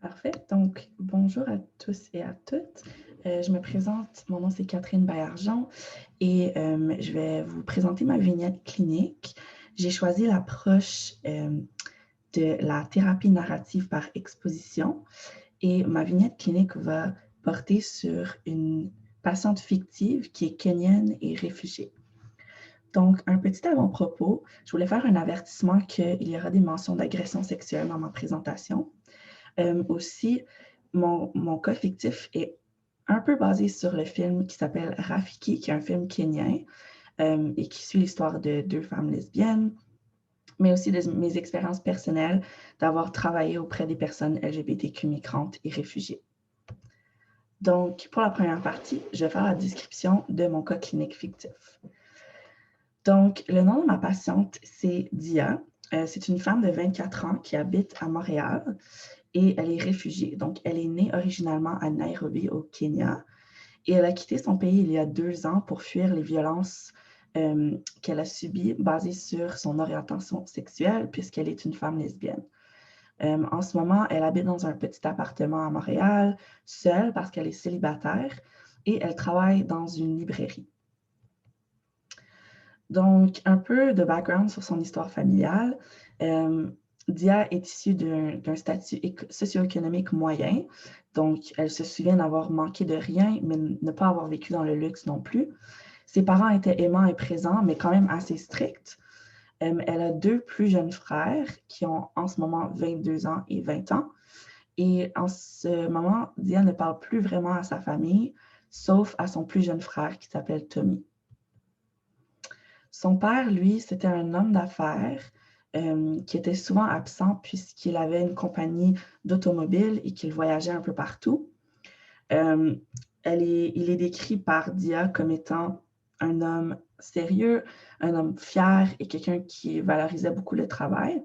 Parfait. Donc, bonjour à tous et à toutes. Je me présente, mon nom c'est Catherine Baillargeon et je vais vous présenter ma vignette clinique. J'ai choisi l'approche de la thérapie narrative par exposition et ma vignette clinique va porter sur une patiente fictive qui est kenyane et réfugiée. Donc, un petit avant-propos, je voulais faire un avertissement qu'il y aura des mentions d'agression sexuelle dans ma présentation. Aussi, mon cas fictif est un peu basé sur le film qui s'appelle Rafiki, qui est un film kenyan et qui suit l'histoire de deux femmes lesbiennes, mais aussi de mes expériences personnelles d'avoir travaillé auprès des personnes LGBTQ migrantes et réfugiées. Donc, pour la première partie, je vais faire la description de mon cas clinique fictif. Donc, le nom de ma patiente, c'est Dia. C'est une femme de 24 ans qui habite à Montréal et elle est réfugiée. Donc, elle est née originalement à Nairobi, au Kenya, et elle a quitté son pays il y a 2 ans pour fuir les violences qu'elle a subies basées sur son orientation sexuelle, puisqu'elle est une femme lesbienne. En ce moment, elle habite dans un petit appartement à Montréal, seule parce qu'elle est célibataire, et elle travaille dans une librairie. Donc, un peu de background sur son histoire familiale. Dia est issue d'un statut socio-économique moyen, donc elle se souvient d'avoir manqué de rien, mais ne pas avoir vécu dans le luxe non plus. Ses parents étaient aimants et présents, mais quand même assez stricts. Elle a deux plus jeunes frères qui ont en ce moment 22 ans et 20 ans. Et en ce moment, Dia ne parle plus vraiment à sa famille, sauf à son plus jeune frère qui s'appelle Tommy. Son père, lui, c'était un homme d'affaires qui était souvent absent puisqu'il avait une compagnie d'automobile et qu'il voyageait un peu partout. Euh, il est décrit par Dia comme étant un homme sérieux, un homme fier et quelqu'un qui valorisait beaucoup le travail.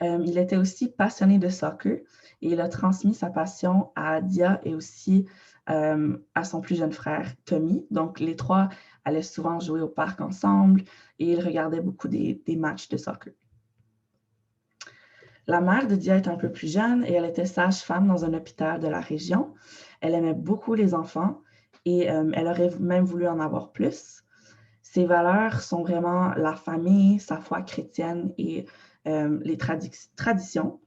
Il était aussi passionné de soccer et il a transmis sa passion à Dia et aussi à son plus jeune frère, Tommy. Donc, les trois allaient souvent jouer au parc ensemble et ils regardaient beaucoup des matchs de soccer. La mère de Dia est un peu plus jeune et elle était sage-femme dans un hôpital de la région. Elle aimait beaucoup les enfants et elle aurait même voulu en avoir plus. Ses valeurs sont vraiment la famille, sa foi chrétienne et les traditions.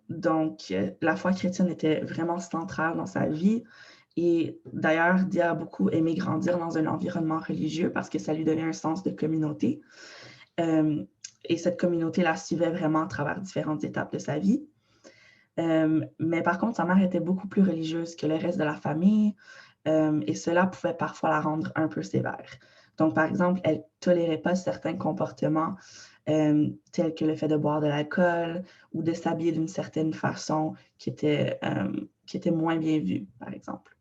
Donc, la foi chrétienne était vraiment centrale dans sa vie. Et d'ailleurs, Dia a beaucoup aimé grandir dans un environnement religieux parce que ça lui donnait un sens de communauté. Et cette communauté la suivait vraiment à travers différentes étapes de sa vie. Mais par contre, sa mère était beaucoup plus religieuse que le reste de la famille et cela pouvait parfois la rendre un peu sévère. Donc, par exemple, elle ne tolérait pas certains comportements tels que le fait de boire de l'alcool ou de s'habiller d'une certaine façon qui était moins bien vue, par exemple.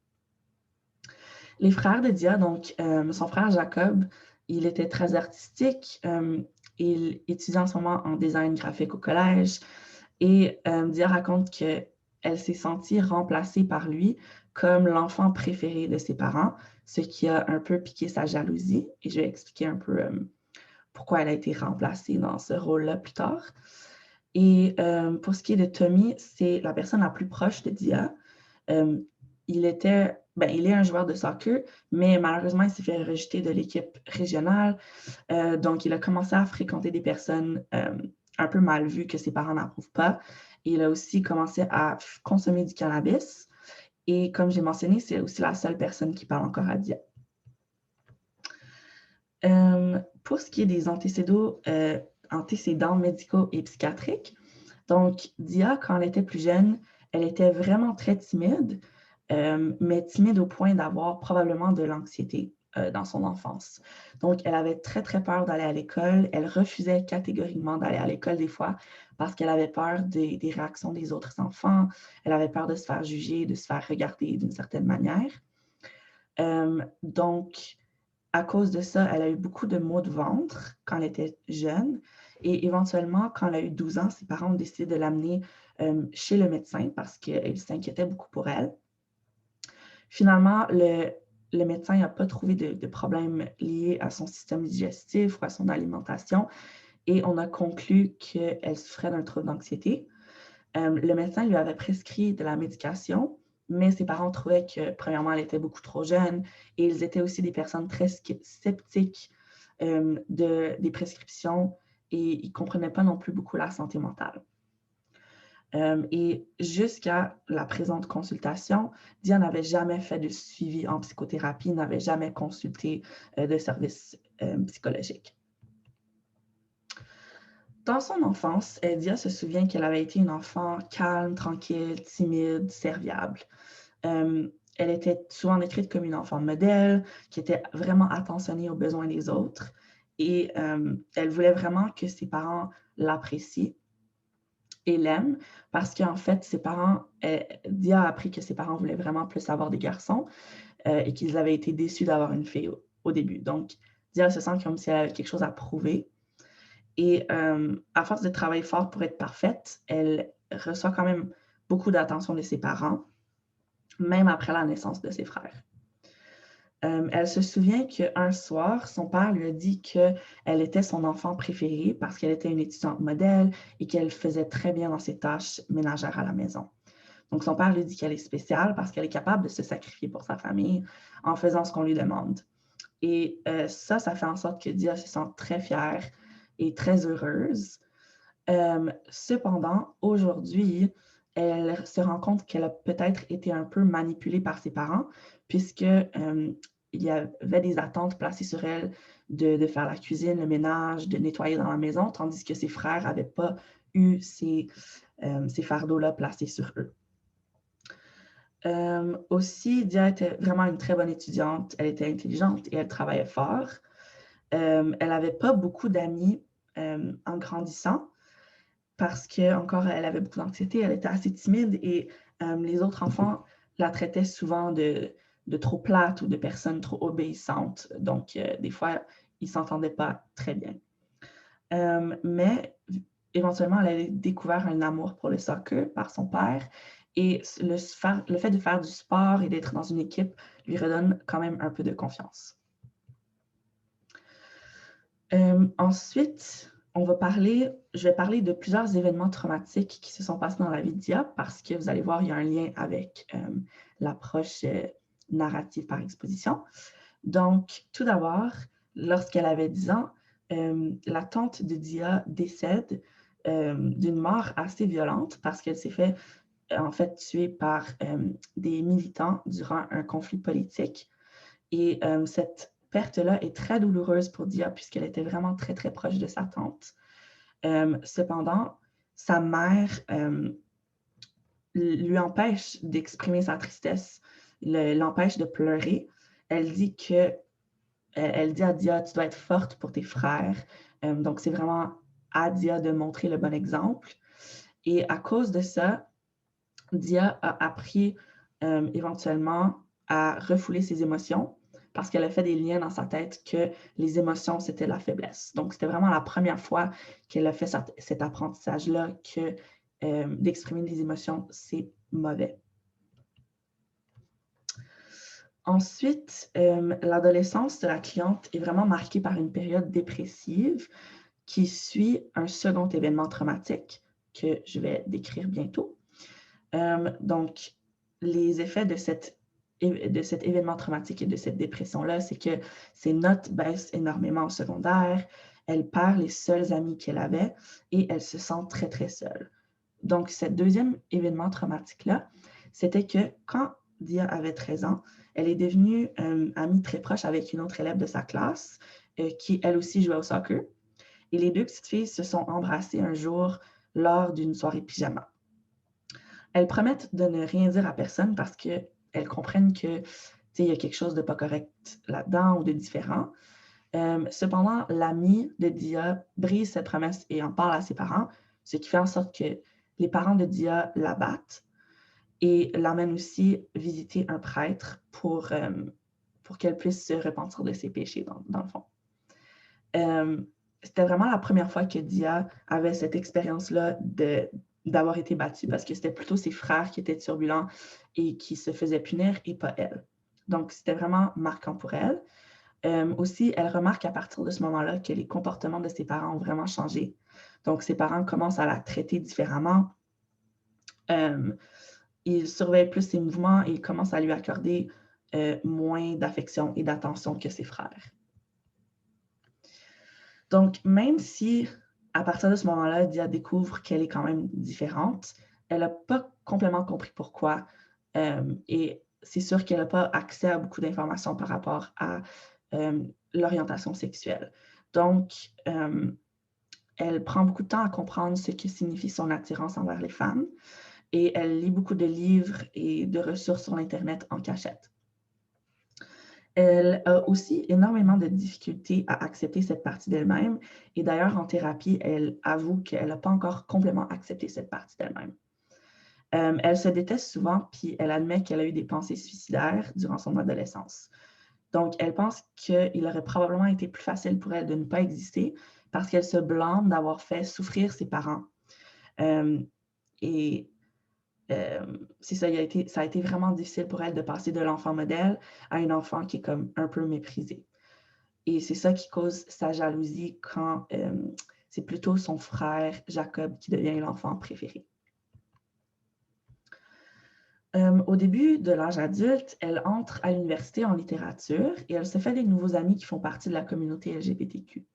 Les frères de Dia, donc son frère Jacob, il était très artistique. Il étudie en ce moment en design graphique au collège. Et Dia raconte qu'elle s'est sentie remplacée par lui comme l'enfant préféré de ses parents, ce qui a un peu piqué sa jalousie. Et je vais expliquer un peu pourquoi elle a été remplacée dans ce rôle-là plus tard. Et pour ce qui est de Tommy, c'est la personne la plus proche de Dia. Il est un joueur de soccer, mais malheureusement, il s'est fait rejeter de l'équipe régionale. Donc, il a commencé à fréquenter des personnes un peu mal vues que ses parents n'approuvent pas. Et il a aussi commencé à consommer du cannabis. Et comme j'ai mentionné, c'est aussi la seule personne qui parle encore à Dia. Pour ce qui est des antécédents médicaux et psychiatriques, donc Dia, quand elle était plus jeune, elle était vraiment très timide, mais timide au point d'avoir probablement de l'anxiété dans son enfance. Donc, elle avait très, très peur d'aller à l'école. Elle refusait catégoriquement d'aller à l'école des fois parce qu'elle avait peur des réactions des autres enfants. Elle avait peur de se faire juger, de se faire regarder d'une certaine manière. Donc, à cause de ça, elle a eu beaucoup de maux de ventre quand elle était jeune. Et éventuellement, quand elle a eu 12 ans, ses parents ont décidé de l'amener chez le médecin parce qu'ils s'inquiétaient beaucoup pour elle. Finalement, le médecin n'a pas trouvé de problème lié à son système digestif ou à son alimentation et on a conclu qu'elle souffrait d'un trouble d'anxiété. Le médecin lui avait prescrit de la médication, mais ses parents trouvaient que, premièrement, elle était beaucoup trop jeune et ils étaient aussi des personnes très sceptiques des prescriptions et ils ne comprenaient pas non plus beaucoup la santé mentale. Et jusqu'à la présente consultation, Dia n'avait jamais fait de suivi en psychothérapie, n'avait jamais consulté de service psychologique. Dans son enfance, Dia se souvient qu'elle avait été une enfant calme, tranquille, timide, serviable. Elle était souvent décrite comme une enfant modèle, qui était vraiment attentionnée aux besoins des autres. Et elle voulait vraiment que ses parents l'apprécient et l'aiment parce qu'en fait, Dia a appris que ses parents voulaient vraiment plus avoir des garçons et qu'ils avaient été déçus d'avoir une fille au début. Donc, Dia se sent comme si elle avait quelque chose à prouver. Et à force de travailler fort pour être parfaite, elle reçoit quand même beaucoup d'attention de ses parents, même après la naissance de ses frères. Elle se souvient qu'un soir, son père lui a dit qu'elle était son enfant préféré parce qu'elle était une étudiante modèle et qu'elle faisait très bien dans ses tâches ménagères à la maison. Donc, son père lui dit qu'elle est spéciale parce qu'elle est capable de se sacrifier pour sa famille en faisant ce qu'on lui demande. Et ça fait en sorte que Dia se sent très fière et très heureuse. Cependant, aujourd'hui, elle se rend compte qu'elle a peut-être été un peu manipulée par ses parents, puisque il y avait des attentes placées sur elle de faire la cuisine, le ménage, de nettoyer dans la maison, tandis que ses frères n'avaient pas eu ces fardeaux-là placés sur eux. Aussi, Dia était vraiment une très bonne étudiante. Elle était intelligente et elle travaillait fort. Elle n'avait pas beaucoup d'amis en grandissant parce qu'encore, elle avait beaucoup d'anxiété, elle était assez timide et les autres enfants la traitaient souvent de trop plate ou de personne trop obéissante. Donc, des fois, ils ne s'entendaient pas très bien. Mais éventuellement, elle a découvert un amour pour le soccer par son père et le fait de faire du sport et d'être dans une équipe lui redonne quand même un peu de confiance. Ensuite, je vais parler de plusieurs événements traumatiques qui se sont passés dans la vie de Dia parce que vous allez voir, il y a un lien avec l'approche narrative par exposition. Donc, tout d'abord, lorsqu'elle avait 10 ans, la tante de Dia décède d'une mort assez violente parce qu'elle s'est fait en fait tuer par des militants durant un conflit politique. Et cette perte-là est très douloureuse pour Dia puisqu'elle était vraiment très, très proche de sa tante. Cependant, sa mère lui empêche d'exprimer sa tristesse, l'empêche de pleurer. Elle dit à Dia, tu dois être forte pour tes frères. Donc, c'est vraiment à Dia de montrer le bon exemple. Et à cause de ça, Dia a appris éventuellement à refouler ses émotions parce qu'elle a fait des liens dans sa tête que les émotions, c'était la faiblesse. Donc, c'était vraiment la première fois qu'elle a fait cet apprentissage-là que d'exprimer des émotions, c'est mauvais. Ensuite, l'adolescence de la cliente est vraiment marquée par une période dépressive qui suit un second événement traumatique que je vais décrire bientôt. Donc, les effets de cet événement traumatique et de cette dépression-là, c'est que ses notes baissent énormément au secondaire, elle perd les seuls amis qu'elle avait et elle se sent très, très seule. Donc, ce deuxième événement traumatique-là, c'était que quand Dia avait 13 ans, elle est devenue amie très proche avec une autre élève de sa classe qui, elle aussi, jouait au soccer. Et les deux petites filles se sont embrassées un jour lors d'une soirée pyjama. Elles promettent de ne rien dire à personne parce qu'elles comprennent qu'il y a quelque chose de pas correct là-dedans ou de différent. Cependant, l'amie de Dia brise cette promesse et en parle à ses parents, ce qui fait en sorte que les parents de Dia la battent et l'emmènent aussi visiter un prêtre pour qu'elle puisse se repentir de ses péchés, dans le fond. C'était vraiment la première fois que Dia avait cette expérience-là d'avoir été battue parce que c'était plutôt ses frères qui étaient turbulents et qui se faisaient punir et pas elle. Donc, c'était vraiment marquant pour elle. Aussi, elle remarque à partir de ce moment-là que les comportements de ses parents ont vraiment changé. Donc, ses parents commencent à la traiter différemment. Il surveille plus ses mouvements et il commence à lui accorder moins d'affection et d'attention que ses frères. Donc, même si à partir de ce moment-là, Dia découvre qu'elle est quand même différente, elle n'a pas complètement compris pourquoi. Et c'est sûr qu'elle n'a pas accès à beaucoup d'informations par rapport à l'orientation sexuelle. Donc, elle prend beaucoup de temps à comprendre ce que signifie son attirance envers les femmes et elle lit beaucoup de livres et de ressources sur Internet en cachette. Elle a aussi énormément de difficultés à accepter cette partie d'elle-même et d'ailleurs en thérapie, elle avoue qu'elle n'a pas encore complètement accepté cette partie d'elle-même. Elle se déteste souvent puis elle admet qu'elle a eu des pensées suicidaires durant son adolescence. Donc, elle pense qu'il aurait probablement été plus facile pour elle de ne pas exister parce qu'elle se blâme d'avoir fait souffrir ses parents. Et c'est ça, ça a été vraiment difficile pour elle de passer de l'enfant modèle à un enfant qui est comme un peu méprisé. Et c'est ça qui cause sa jalousie quand c'est plutôt son frère Jacob qui devient l'enfant préféré. Au début de l'âge adulte, elle entre à l'université en littérature et elle se fait des nouveaux amis qui font partie de la communauté LGBTQ.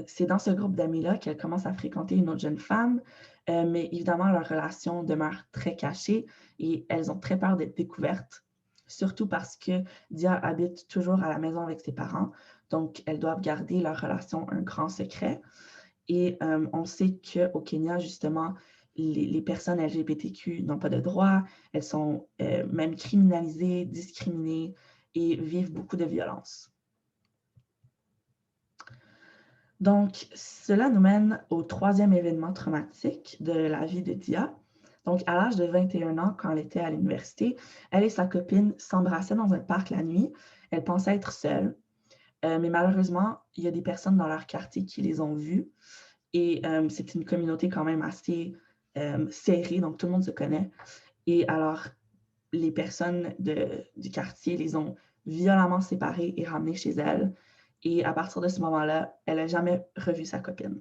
C'est dans ce groupe d'amis-là qu'elle commence à fréquenter une autre jeune femme, mais évidemment, leur relation demeure très cachée et elles ont très peur d'être découvertes, surtout parce que Dia habite toujours à la maison avec ses parents, donc elles doivent garder leur relation un grand secret. Et on sait qu'au Kenya, justement, les personnes LGBTQ n'ont pas de droits, elles sont même criminalisées, discriminées et vivent beaucoup de violence. Donc, cela nous mène au troisième événement traumatique de la vie de Dia. Donc, à l'âge de 21 ans, quand elle était à l'université, elle et sa copine s'embrassaient dans un parc la nuit. Elle pensait être seule, mais malheureusement, il y a des personnes dans leur quartier qui les ont vues. Et c'est une communauté quand même assez serrée, donc tout le monde se connaît. Et alors, les personnes du quartier les ont violemment séparées et ramenées chez elles. Et à partir de ce moment-là, elle n'a jamais revu sa copine.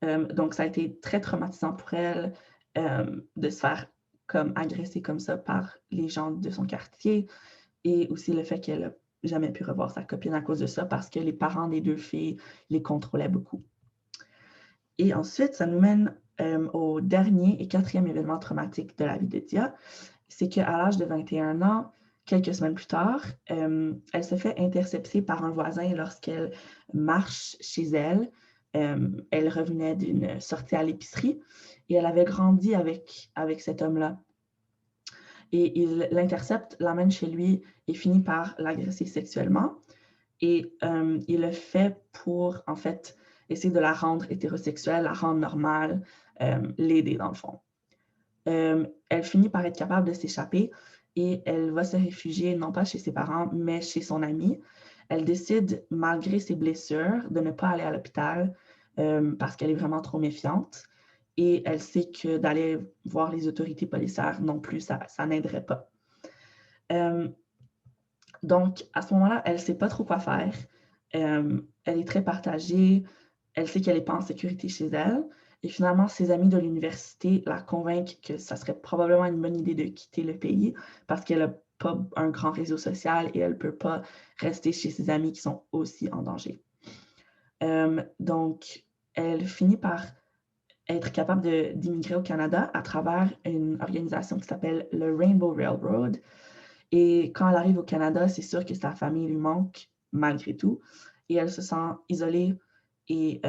Donc, ça a été très traumatisant pour elle de se faire comme agresser comme ça par les gens de son quartier et aussi le fait qu'elle n'a jamais pu revoir sa copine à cause de ça parce que les parents des deux filles les contrôlaient beaucoup. Et ensuite, ça nous mène au dernier et quatrième événement traumatique de la vie de Dia. C'est qu'à l'âge de 21 ans, quelques semaines plus tard, elle se fait intercepter par un voisin lorsqu'elle marche chez elle. Elle revenait d'une sortie à l'épicerie et elle avait grandi avec cet homme-là. Et il l'intercepte, l'amène chez lui et finit par l'agresser sexuellement. Et il le fait pour, en fait, essayer de la rendre hétérosexuelle, la rendre normale, l'aider dans le fond. Elle finit par être capable de s'échapper et elle va se réfugier non pas chez ses parents, mais chez son amie. Elle décide, malgré ses blessures, de ne pas aller à l'hôpital parce qu'elle est vraiment trop méfiante. Et elle sait que d'aller voir les autorités policières non plus, ça n'aiderait pas. Donc, à ce moment-là, elle ne sait pas trop quoi faire. Elle est très partagée. Elle sait qu'elle n'est pas en sécurité chez elle. Et finalement, ses amis de l'université la convainquent que ça serait probablement une bonne idée de quitter le pays parce qu'elle n'a pas un grand réseau social et elle ne peut pas rester chez ses amis qui sont aussi en danger. Donc, elle finit par être capable d'immigrer au Canada à travers une organisation qui s'appelle le Rainbow Railroad. Et quand elle arrive au Canada, c'est sûr que sa famille lui manque malgré tout. Et elle se sent isolée et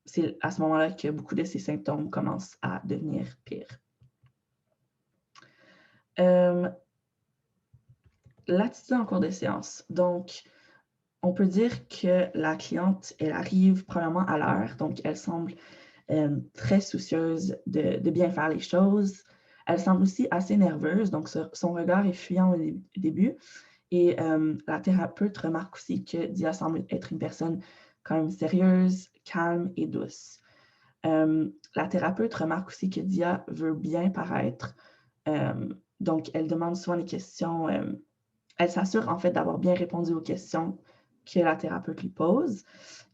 c'est à ce moment-là que beaucoup de ses symptômes commencent à devenir pires. L'attitude en cours de séance. Donc, on peut dire que la cliente, elle arrive probablement à l'heure. Donc, elle semble très soucieuse de bien faire les choses. Elle semble aussi assez nerveuse. Donc, son regard est fuyant au début. Et la thérapeute remarque aussi que Dia semble être une personne quand même sérieuse, calme et douce. La thérapeute remarque aussi que Dia veut bien paraître. Donc, elle demande souvent des questions. Elle s'assure en fait d'avoir bien répondu aux questions que la thérapeute lui pose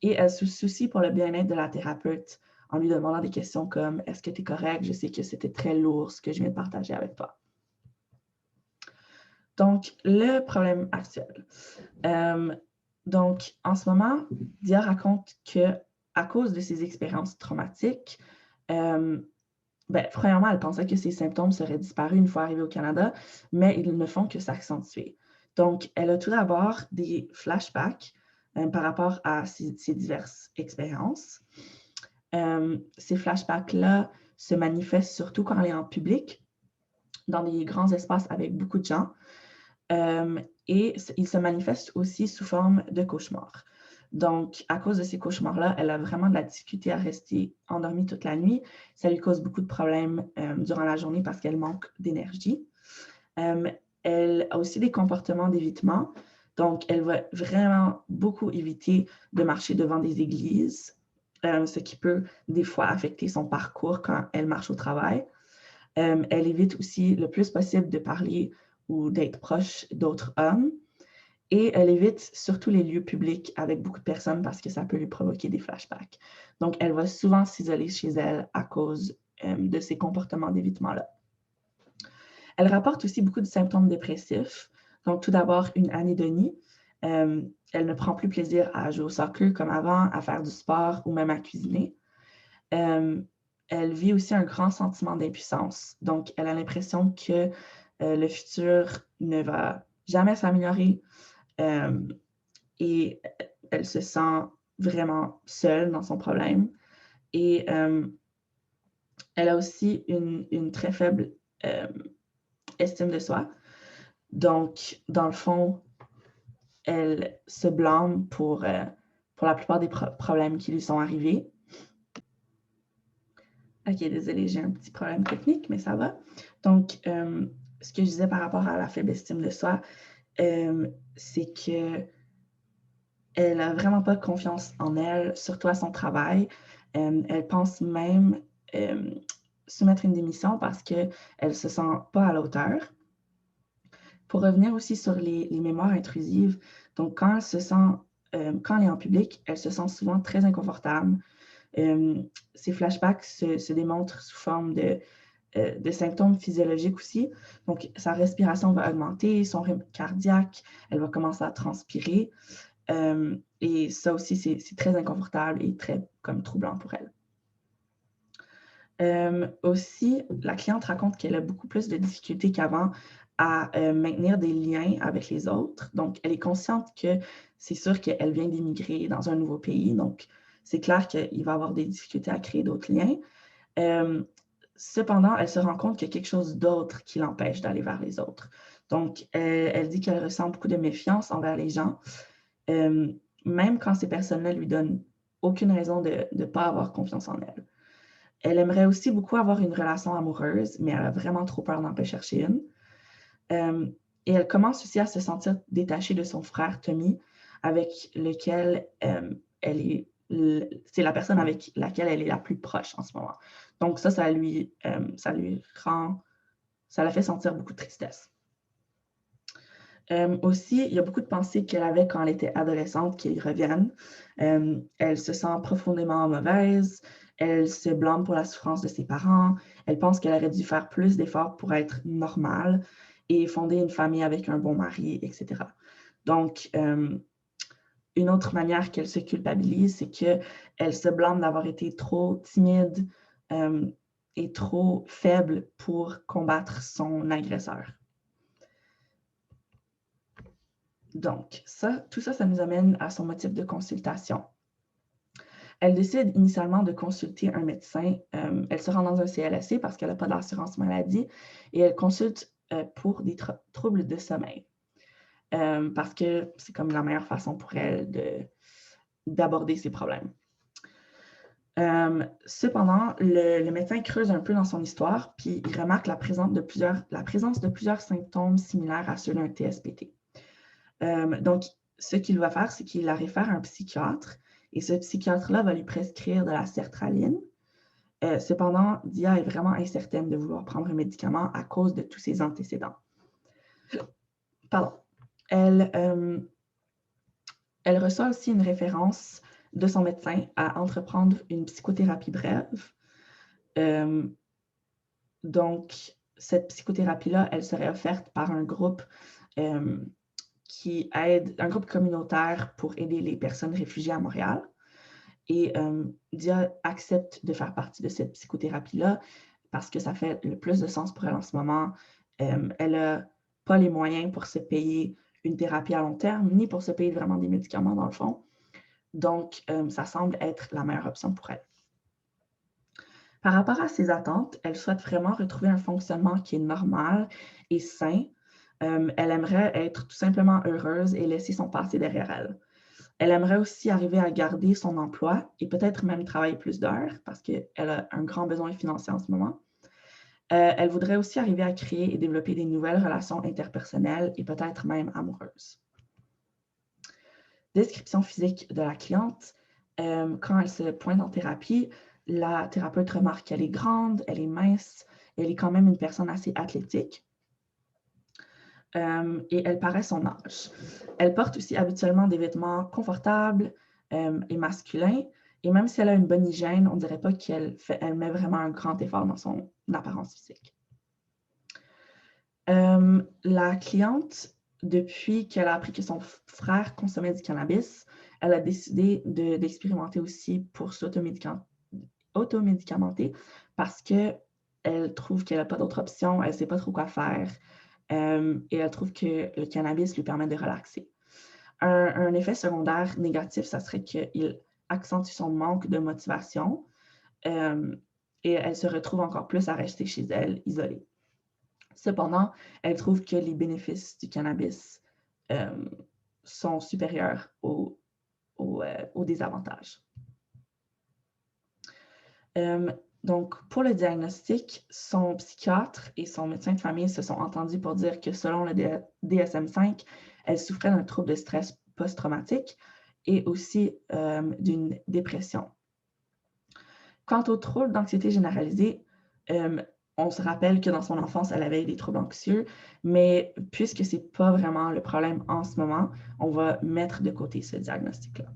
et elle se soucie pour le bien-être de la thérapeute en lui demandant des questions comme « Est-ce que tu es correct? Je sais que c'était très lourd ce que je viens de partager avec toi. » Donc, le problème actuel. Donc, en ce moment, Dia raconte qu'à cause de ses expériences traumatiques, premièrement, elle pensait que ses symptômes seraient disparus une fois arrivée au Canada, mais ils ne font que s'accentuer. Donc, elle a tout d'abord des flashbacks par rapport à ses diverses expériences. Ces flashbacks-là se manifestent surtout quand elle est en public, dans des grands espaces avec beaucoup de gens. Et ils se manifestent aussi sous forme de cauchemars. Donc, à cause de ces cauchemars-là, elle a vraiment de la difficulté à rester endormie toute la nuit. Ça lui cause beaucoup de problèmes durant la journée parce qu'elle manque d'énergie. Elle a aussi des comportements d'évitement. Donc, elle va vraiment beaucoup éviter de marcher devant des églises, ce qui peut des fois affecter son parcours quand elle marche au travail. Elle évite aussi le plus possible de parler ou d'être proche d'autres hommes. Et elle évite surtout les lieux publics avec beaucoup de personnes parce que ça peut lui provoquer des flashbacks. Donc, elle va souvent s'isoler chez elle à cause de ces comportements d'évitement-là. Elle rapporte aussi beaucoup de symptômes dépressifs. Donc, tout d'abord, une anédonie. Elle ne prend plus plaisir à jouer au soccer comme avant, à faire du sport ou même à cuisiner. Elle vit aussi un grand sentiment d'impuissance. Donc, elle a l'impression que le futur ne va jamais s'améliorer et elle se sent vraiment seule dans son problème. Et elle a aussi une très faible estime de soi. Donc, dans le fond, elle se blâme pour la plupart des problèmes qui lui sont arrivés. OK, désolée, j'ai un petit problème technique, mais ça va. Donc, ce que je disais par rapport à la faible estime de soi, c'est que elle n'a vraiment pas confiance en elle, surtout à son travail. Elle pense même soumettre une démission parce qu'elle ne se sent pas à la hauteur. Pour revenir aussi sur les mémoires intrusives, donc quand elle est en public, elle se sent souvent très inconfortable. Ces flashbacks se démontrent sous forme de symptômes physiologiques aussi. Donc, sa respiration va augmenter, son rythme cardiaque, elle va commencer à transpirer. Et ça aussi, c'est très inconfortable et très comme troublant pour elle. Aussi, la cliente raconte qu'elle a beaucoup plus de difficultés qu'avant à maintenir des liens avec les autres. Donc, elle est consciente que c'est sûr qu'elle vient d'immigrer dans un nouveau pays. Donc, c'est clair qu'il va avoir des difficultés à créer d'autres liens. Cependant, elle se rend compte qu'il y a quelque chose d'autre qui l'empêche d'aller vers les autres. Donc, elle dit qu'elle ressent beaucoup de méfiance envers les gens, même quand ces personnes-là lui donnent aucune raison de ne pas avoir confiance en elle. Elle aimerait aussi beaucoup avoir une relation amoureuse, mais elle a vraiment trop peur d'en chercher une. Et elle commence aussi à se sentir détachée de son frère Tommy, avec lequel c'est la personne avec laquelle elle est la plus proche en ce moment. Donc ça la fait sentir beaucoup de tristesse. Aussi, il y a beaucoup de pensées qu'elle avait quand elle était adolescente qui reviennent. Elle se sent profondément mauvaise, elle se blâme pour la souffrance de ses parents, elle pense qu'elle aurait dû faire plus d'efforts pour être normale et fonder une famille avec un bon mari, etc. Donc, une autre manière qu'elle se culpabilise, c'est qu'elle se blâme d'avoir été trop timide et trop faible pour combattre son agresseur. Donc, tout ça, ça nous amène à son motif de consultation. Elle décide initialement de consulter un médecin. Elle se rend dans un CLSC parce qu'elle n'a pas d'assurance maladie et elle consulte pour des troubles de sommeil. Parce que c'est comme la meilleure façon pour elle d'aborder ses problèmes. Cependant, le médecin creuse un peu dans son histoire, puis il remarque la présence de plusieurs symptômes similaires à ceux d'un TSPT. Donc, ce qu'il va faire, c'est qu'il la réfère à un psychiatre et ce psychiatre-là va lui prescrire de la sertraline. Cependant, Dia est vraiment incertaine de vouloir prendre un médicament à cause de tous ses antécédents. Pardon. Elle Elle reçoit aussi une référence de son médecin à entreprendre une psychothérapie brève. Donc, cette psychothérapie-là, elle serait offerte par un groupe un groupe communautaire pour aider les personnes réfugiées à Montréal. Et Dia accepte de faire partie de cette psychothérapie-là parce que ça fait le plus de sens pour elle en ce moment. Elle n'a pas les moyens pour se payer une thérapie à long terme, ni pour se payer vraiment des médicaments dans le fond. Donc, ça semble être la meilleure option pour elle. Par rapport à ses attentes, elle souhaite vraiment retrouver un fonctionnement qui est normal et sain. Elle aimerait être tout simplement heureuse et laisser son passé derrière elle. Elle aimerait aussi arriver à garder son emploi et peut-être même travailler plus d'heures parce qu'elle a un grand besoin financier en ce moment. Elle voudrait aussi arriver à créer et développer des nouvelles relations interpersonnelles et peut-être même amoureuses. Description physique de la cliente. Quand elle se pointe en thérapie, la thérapeute remarque qu'elle est grande, elle est mince, elle est quand même une personne assez athlétique. Et elle paraît son âge. Elle porte aussi habituellement des vêtements confortables et masculins. Et même si elle a une bonne hygiène, on ne dirait pas qu'elle met vraiment un grand effort dans son apparence physique. La cliente, depuis qu'elle a appris que son frère consommait du cannabis, elle a décidé d'expérimenter aussi pour s'automédicamenter parce qu'elle trouve qu'elle n'a pas d'autre option, elle ne sait pas trop quoi faire. Et elle trouve que le cannabis lui permet de relaxer. Un effet secondaire négatif, ça serait qu'il accentue son manque de motivation et elle se retrouve encore plus à rester chez elle, isolée. Cependant, elle trouve que les bénéfices du cannabis sont supérieurs aux désavantages. Donc, pour le diagnostic, son psychiatre et son médecin de famille se sont entendus pour dire que selon le DSM-5, elle souffrait d'un trouble de stress post-traumatique et aussi d'une dépression. Quant au trouble d'anxiété généralisée, on se rappelle que dans son enfance, elle avait des troubles anxieux, mais puisque ce n'est pas vraiment le problème en ce moment, on va mettre de côté ce diagnostic-là.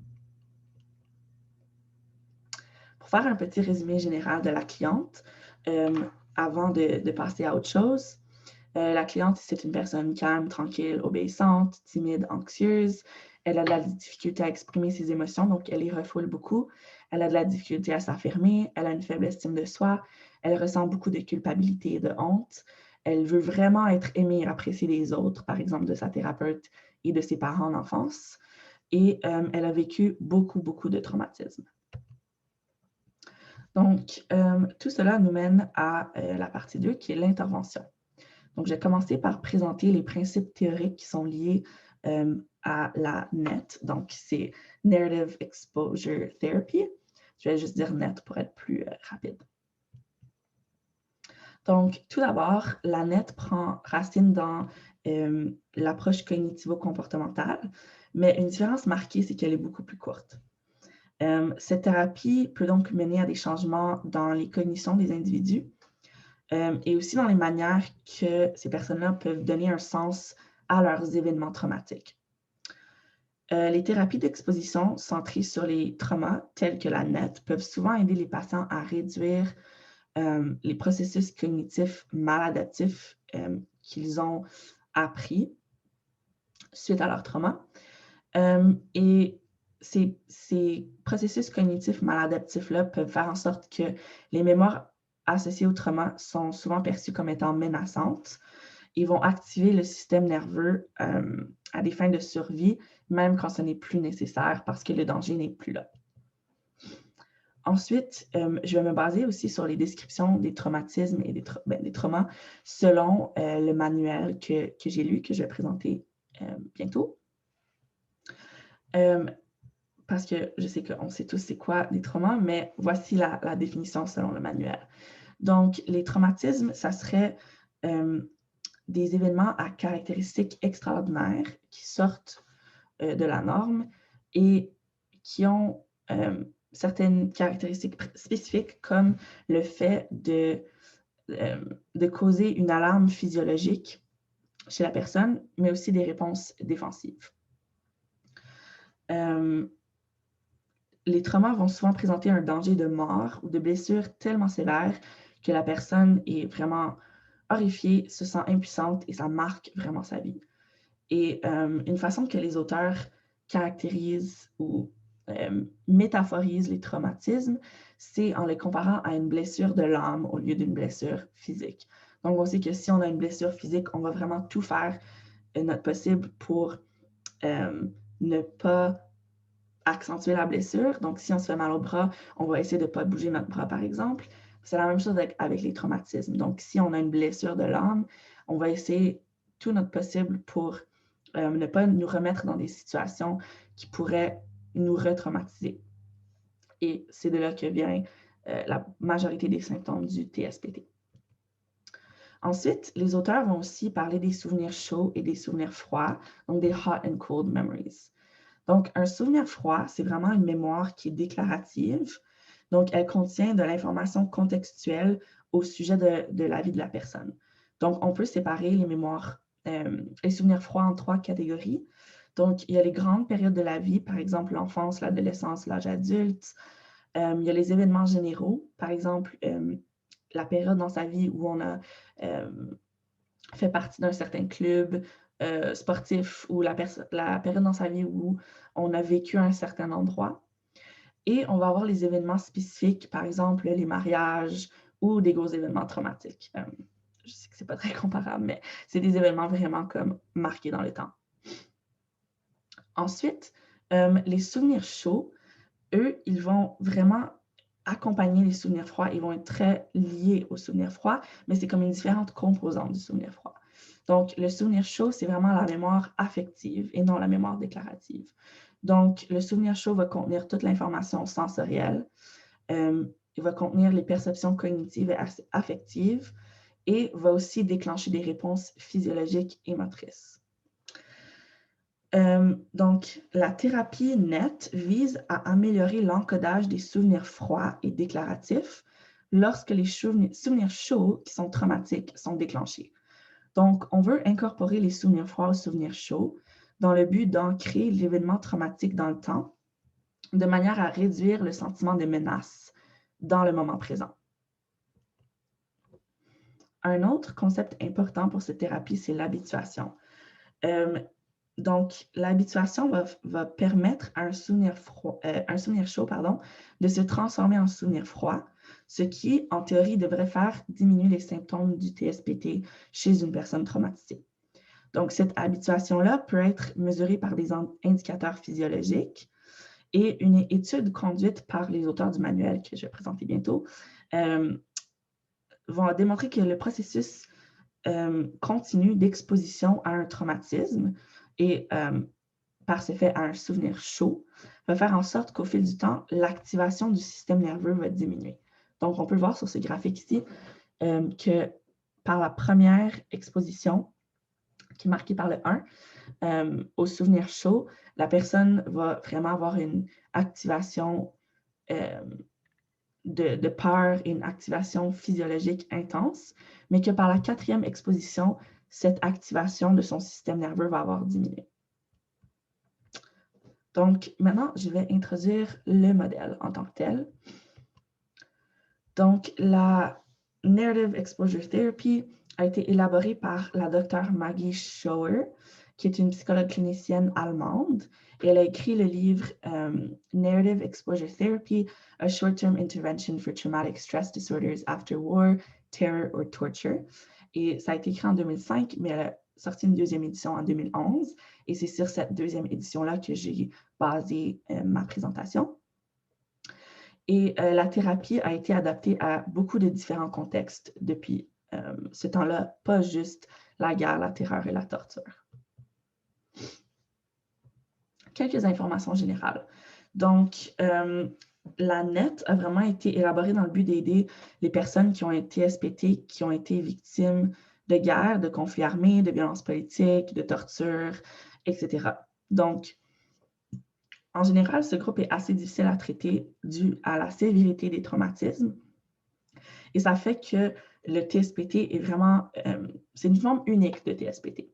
Pour faire un petit résumé général de la cliente, avant de passer à autre chose, la cliente, c'est une personne calme, tranquille, obéissante, timide, anxieuse. Elle a de la difficulté à exprimer ses émotions, donc elle les refoule beaucoup. Elle a de la difficulté à s'affirmer, elle a une faible estime de soi, elle ressent beaucoup de culpabilité et de honte. Elle veut vraiment être aimée et appréciée des autres, par exemple de sa thérapeute et de ses parents en enfance. Et elle a vécu beaucoup, beaucoup de traumatismes. Donc, tout cela nous mène à la partie 2, qui est l'intervention. Donc, je vais commencer par présenter les principes théoriques qui sont liés à la NET. Donc, c'est Narrative Exposure Therapy. Je vais juste dire NET pour être plus rapide. Donc, tout d'abord, la NET prend racine dans l'approche cognitivo-comportementale, mais une différence marquée, c'est qu'elle est beaucoup plus courte. Cette thérapie peut donc mener à des changements dans les cognitions des individus et aussi dans les manières que ces personnes-là peuvent donner un sens à leurs événements traumatiques. Les thérapies d'exposition centrées sur les traumas, telles que la NET, peuvent souvent aider les patients à réduire les processus cognitifs maladaptifs qu'ils ont appris suite à leur trauma. Et ces processus cognitifs maladaptifs-là peuvent faire en sorte que les mémoires associées au trauma sont souvent perçues comme étant menaçantes et vont activer le système nerveux à des fins de survie, même quand ce n'est plus nécessaire parce que le danger n'est plus là. Ensuite, je vais me baser aussi sur les descriptions des traumatismes et des traumas selon le manuel que j'ai lu, que je vais présenter bientôt. Parce que je sais qu'on sait tous c'est quoi des traumas, mais voici la définition selon le manuel. Donc, les traumatismes, ça serait des événements à caractéristiques extraordinaires qui sortent de la norme et qui ont certaines caractéristiques spécifiques comme le fait de causer une alarme physiologique chez la personne, mais aussi des réponses défensives. Les traumas vont souvent présenter un danger de mort ou de blessure tellement sévère que la personne est vraiment horrifiée, se sent impuissante et ça marque vraiment sa vie. Et une façon que les auteurs caractérisent ou métaphorisent les traumatismes, c'est en les comparant à une blessure de l'âme au lieu d'une blessure physique. Donc, on sait que si on a une blessure physique, on va vraiment tout faire notre possible pour ne pas accentuer la blessure. Donc, si on se fait mal au bras, on va essayer de ne pas bouger notre bras, par exemple. C'est la même chose avec les traumatismes. Donc, si on a une blessure de l'âme, on va essayer tout notre possible pour ne pas nous remettre dans des situations qui pourraient nous retraumatiser. Et c'est de là que vient la majorité des symptômes du TSPT. Ensuite, les auteurs vont aussi parler des souvenirs chauds et des souvenirs froids, donc des hot and cold memories. Donc, un souvenir froid, c'est vraiment une mémoire qui est déclarative. Donc, elle contient de l'information contextuelle au sujet de la vie de la personne. Donc, on peut séparer les mémoires, les souvenirs froids en 3 catégories. Donc, il y a les grandes périodes de la vie, par exemple l'enfance, l'adolescence, l'âge adulte. Il y a les événements généraux, par exemple la période dans sa vie où on a fait partie d'un certain club sportif ou la période dans sa vie où on a vécu à un certain endroit. Et on va avoir les événements spécifiques, par exemple les mariages ou des gros événements traumatiques. Je sais que ce n'est pas très comparable, mais c'est des événements vraiment comme marqués dans le temps. Ensuite, les souvenirs chauds, eux, ils vont vraiment accompagner les souvenirs froids. Ils vont être très liés aux souvenirs froids, mais c'est comme une différente composante du souvenir froid. Donc, le souvenir chaud, c'est vraiment la mémoire affective et non la mémoire déclarative. Donc, le souvenir chaud va contenir toute l'information sensorielle. Il va contenir les perceptions cognitives et affectives et va aussi déclencher des réponses physiologiques et motrices. Donc, la thérapie NET vise à améliorer l'encodage des souvenirs froids et déclaratifs lorsque les souvenirs chauds qui sont traumatiques sont déclenchés. Donc, on veut incorporer les souvenirs froids aux souvenirs chauds dans le but d'ancrer l'événement traumatique dans le temps de manière à réduire le sentiment de menace dans le moment présent. Un autre concept important pour cette thérapie, c'est l'habituation. Donc, l'habituation va permettre à un souvenir chaud de se transformer en souvenir froid, ce qui, en théorie, devrait faire diminuer les symptômes du TSPT chez une personne traumatisée. Donc, cette habituation-là peut être mesurée par des indicateurs physiologiques et une étude conduite par les auteurs du manuel que je vais présenter bientôt va démontrer que le processus continu d'exposition à un traumatisme et par ce fait à un souvenir chaud, va faire en sorte qu'au fil du temps, l'activation du système nerveux va diminuer. Donc, on peut voir sur ce graphique ici que par la première exposition, qui est marquée par le 1, au souvenir chaud, la personne va vraiment avoir une activation de peur et une activation physiologique intense, mais que par la 4e exposition, cette activation de son système nerveux va avoir diminué. Donc, maintenant, je vais introduire le modèle en tant que tel. Donc, la Narrative Exposure Therapy a été élaborée par la docteure Maggie Schauer, qui est une psychologue clinicienne allemande, et elle a écrit le livre Narrative Exposure Therapy, A Short-Term Intervention for Traumatic Stress Disorders After War, Terror or Torture. Et ça a été écrit en 2005, mais elle a sorti une 2e édition en 2011, et c'est sur cette 2e édition-là que j'ai basé ma présentation. Et la thérapie a été adaptée à beaucoup de différents contextes depuis ce temps-là, pas juste la guerre, la terreur et la torture. Quelques informations générales. Donc, la NET a vraiment été élaborée dans le but d'aider les personnes qui ont un TSPT, qui ont été victimes de guerre, de conflits armés, de violences politiques, de torture, etc. Donc, en général, ce groupe est assez difficile à traiter dû à la sévérité des traumatismes. Et ça fait que le TSPT est vraiment, c'est une forme unique de TSPT.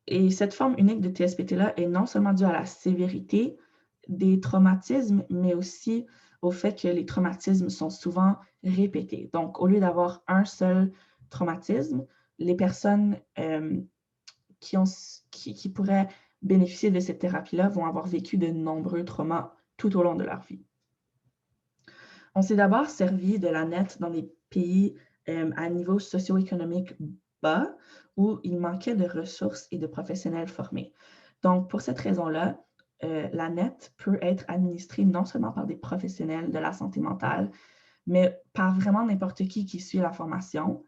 Et cette forme unique de TSPT-là est non seulement due à la sévérité des traumatismes, mais aussi au fait que les traumatismes sont souvent répétés. Donc, au lieu d'avoir un seul traumatisme, les personnes qui pourraient bénéficier de cette thérapie-là vont avoir vécu de nombreux traumas tout au long de leur vie. On s'est d'abord servi de la NET dans des pays à niveau socio-économique bas où il manquait de ressources et de professionnels formés. Donc, pour cette raison-là, la NET peut être administrée non seulement par des professionnels de la santé mentale, mais par vraiment n'importe qui suit la formation,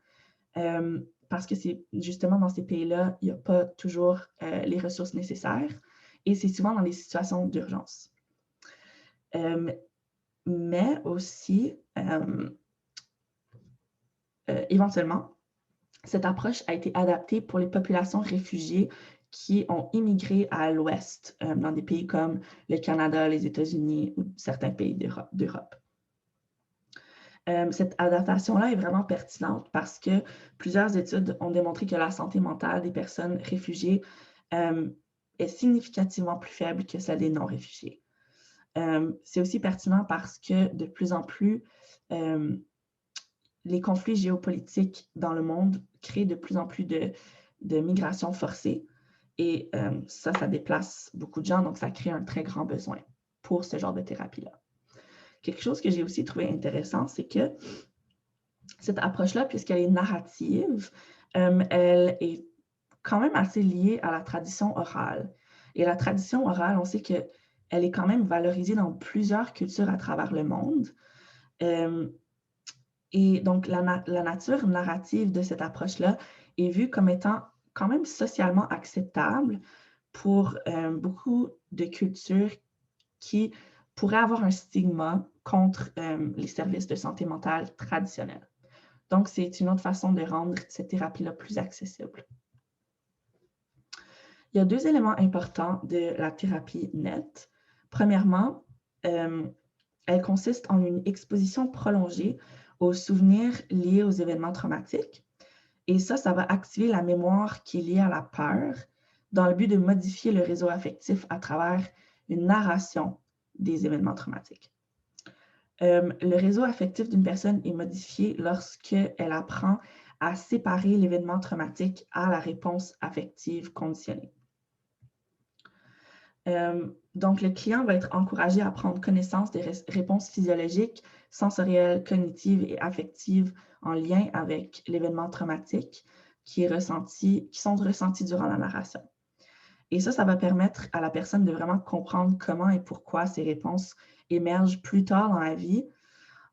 parce que c'est justement dans ces pays-là, il n'y a pas toujours les ressources nécessaires et c'est souvent dans des situations d'urgence. Mais aussi, éventuellement, cette approche a été adaptée pour les populations réfugiées qui ont immigré à l'Ouest, dans des pays comme le Canada, les États-Unis ou certains pays d'Europe. Cette adaptation-là est vraiment pertinente parce que plusieurs études ont démontré que la santé mentale des personnes réfugiées est significativement plus faible que celle des non-réfugiés. C'est aussi pertinent parce que de plus en plus, les conflits géopolitiques dans le monde créent de plus en plus de migration forcée et ça déplace beaucoup de gens, donc ça crée un très grand besoin pour ce genre de thérapie-là. Quelque chose que j'ai aussi trouvé intéressant, c'est que cette approche-là, puisqu'elle est narrative, elle est quand même assez liée à la tradition orale. Et la tradition orale, on sait qu'elle est quand même valorisée dans plusieurs cultures à travers le monde. Et donc, la nature narrative de cette approche-là est vue comme étant quand même socialement acceptable pour beaucoup de cultures qui pourraient avoir un stigma contre les services de santé mentale traditionnels. Donc, c'est une autre façon de rendre cette thérapie-là plus accessible. Il y a deux éléments importants de la thérapie NET. Premièrement, elle consiste en une exposition prolongée aux souvenirs liés aux événements traumatiques. Et ça va activer la mémoire qui est liée à la peur dans le but de modifier le réseau affectif à travers une narration des événements traumatiques. Le réseau affectif d'une personne est modifié lorsqu'elle apprend à séparer l'événement traumatique à la réponse affective conditionnée. Donc, le client va être encouragé à prendre connaissance des réponses physiologiques, sensorielles, cognitives et affectives en lien avec l'événement traumatique qui sont ressentis durant la narration. Et ça va permettre à la personne de vraiment comprendre comment et pourquoi ces réponses émergent plus tard dans la vie,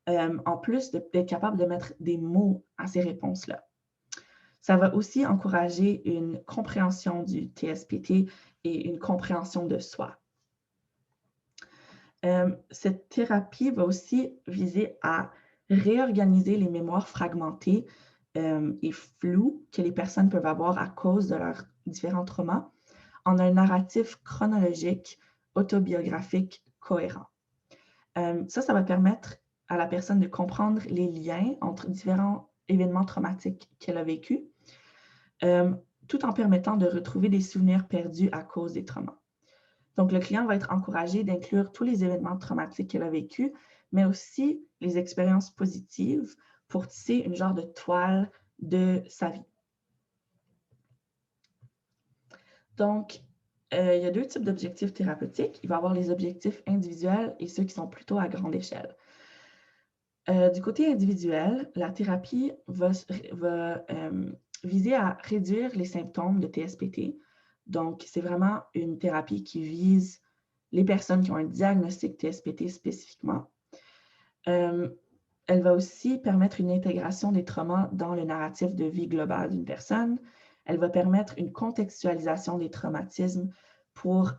en plus d'être capable de mettre des mots à ces réponses-là. Ça va aussi encourager une compréhension du TSPT et une compréhension de soi. Cette thérapie va aussi viser à réorganiser les mémoires fragmentées et floues que les personnes peuvent avoir à cause de leurs différents traumas en un narratif chronologique, autobiographique, cohérent. Ça va permettre à la personne de comprendre les liens entre différents événements traumatiques qu'elle a vécus, tout en permettant de retrouver des souvenirs perdus à cause des traumas. Donc, le client va être encouragé d'inclure tous les événements traumatiques qu'elle a vécus, mais aussi les expériences positives pour tisser une genre de toile de sa vie. Donc, il y a deux types d'objectifs thérapeutiques. Il va y avoir les objectifs individuels et ceux qui sont plutôt à grande échelle. Du côté individuel, la thérapie va viser à réduire les symptômes de TSPT. Donc, c'est vraiment une thérapie qui vise les personnes qui ont un diagnostic TSPT spécifiquement. Elle va aussi permettre une intégration des traumas dans le narratif de vie global d'une personne. Elle va permettre une contextualisation des traumatismes pour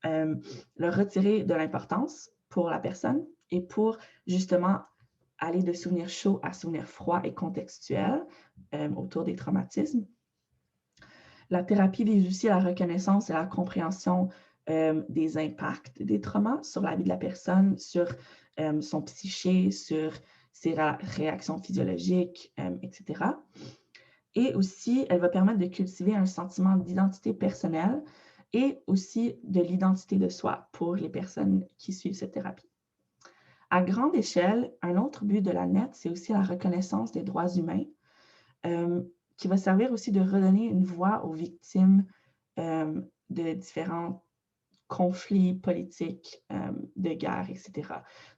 leur retirer de l'importance pour la personne et pour justement aller de souvenirs chauds à souvenirs froids et contextuels autour des traumatismes. La thérapie vise aussi la reconnaissance et la compréhension des impacts des traumas sur la vie de la personne, sur son psyché, sur ses réactions physiologiques, etc. Et aussi, elle va permettre de cultiver un sentiment d'identité personnelle et aussi de l'identité de soi pour les personnes qui suivent cette thérapie. À grande échelle, un autre but de la NET, c'est aussi la reconnaissance des droits humains, euh, qui va servir aussi de redonner une voix aux victimes de différents conflits politiques, de guerre, etc.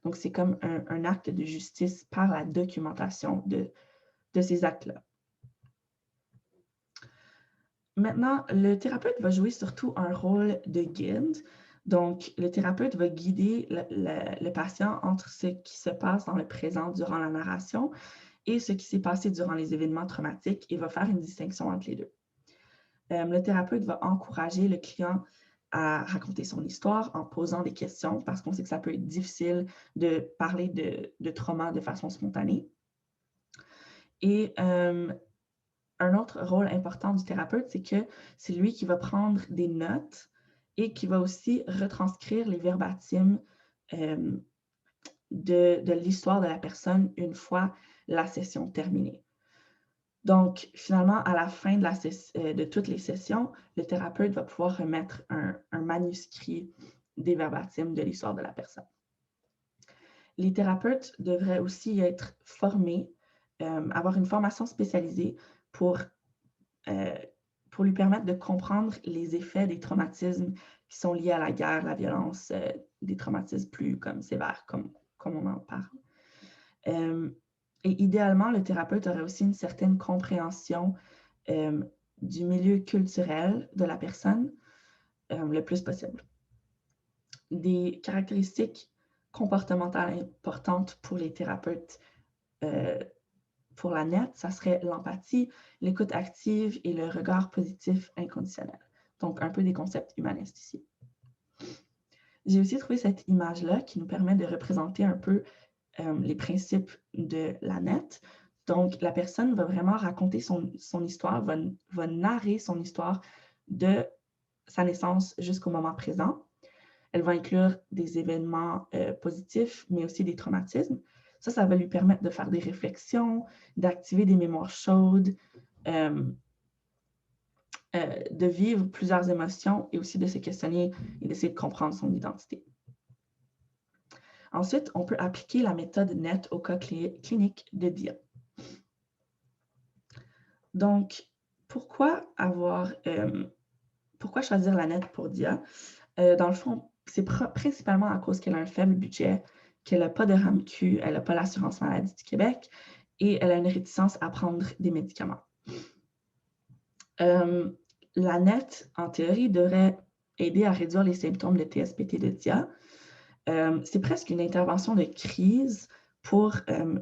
Donc, c'est comme un acte de justice par la documentation de ces actes-là. Maintenant, le thérapeute va jouer surtout un rôle de guide. Donc, le thérapeute va guider le patient entre ce qui se passe dans le présent durant la narration et ce qui s'est passé durant les événements traumatiques et va faire une distinction entre les deux. Le thérapeute va encourager le client à raconter son histoire en posant des questions parce qu'on sait que ça peut être difficile de parler de trauma de façon spontanée. Et un autre rôle important du thérapeute, c'est que c'est lui qui va prendre des notes et qui va aussi retranscrire les verbatims de l'histoire de la personne une fois la session terminée. Donc, finalement, à la fin de toutes les sessions, le thérapeute va pouvoir remettre un manuscrit des verbatims de l'histoire de la personne. Les thérapeutes devraient aussi être formés, avoir une formation spécialisée pour lui permettre de comprendre les effets des traumatismes qui sont liés à la guerre, la violence, des traumatismes plus sévères, comme on en parle. Et idéalement, le thérapeute aurait aussi une certaine compréhension du milieu culturel de la personne le plus possible. Des caractéristiques comportementales importantes pour les thérapeutes pour la NET, ça serait l'empathie, l'écoute active et le regard positif inconditionnel. Donc, un peu des concepts humanistes ici. J'ai aussi trouvé cette image-là qui nous permet de représenter un peu les principes de la NET. Donc, la personne va vraiment raconter son histoire, va narrer son histoire de sa naissance jusqu'au moment présent. Elle va inclure des événements positifs, mais aussi des traumatismes. Ça va lui permettre de faire des réflexions, d'activer des mémoires chaudes, de vivre plusieurs émotions et aussi de se questionner et d'essayer de comprendre son identité. Ensuite, on peut appliquer la méthode NET au cas clinique de DIA. Donc, pourquoi choisir la NET pour DIA? Dans le fond, c'est principalement à cause qu'elle a un faible budget, qu'elle n'a pas de RAMQ, elle n'a pas l'assurance maladie du Québec et elle a une réticence à prendre des médicaments. La NET, en théorie, devrait aider à réduire les symptômes de TSPT de DIA. C'est presque une intervention de crise pour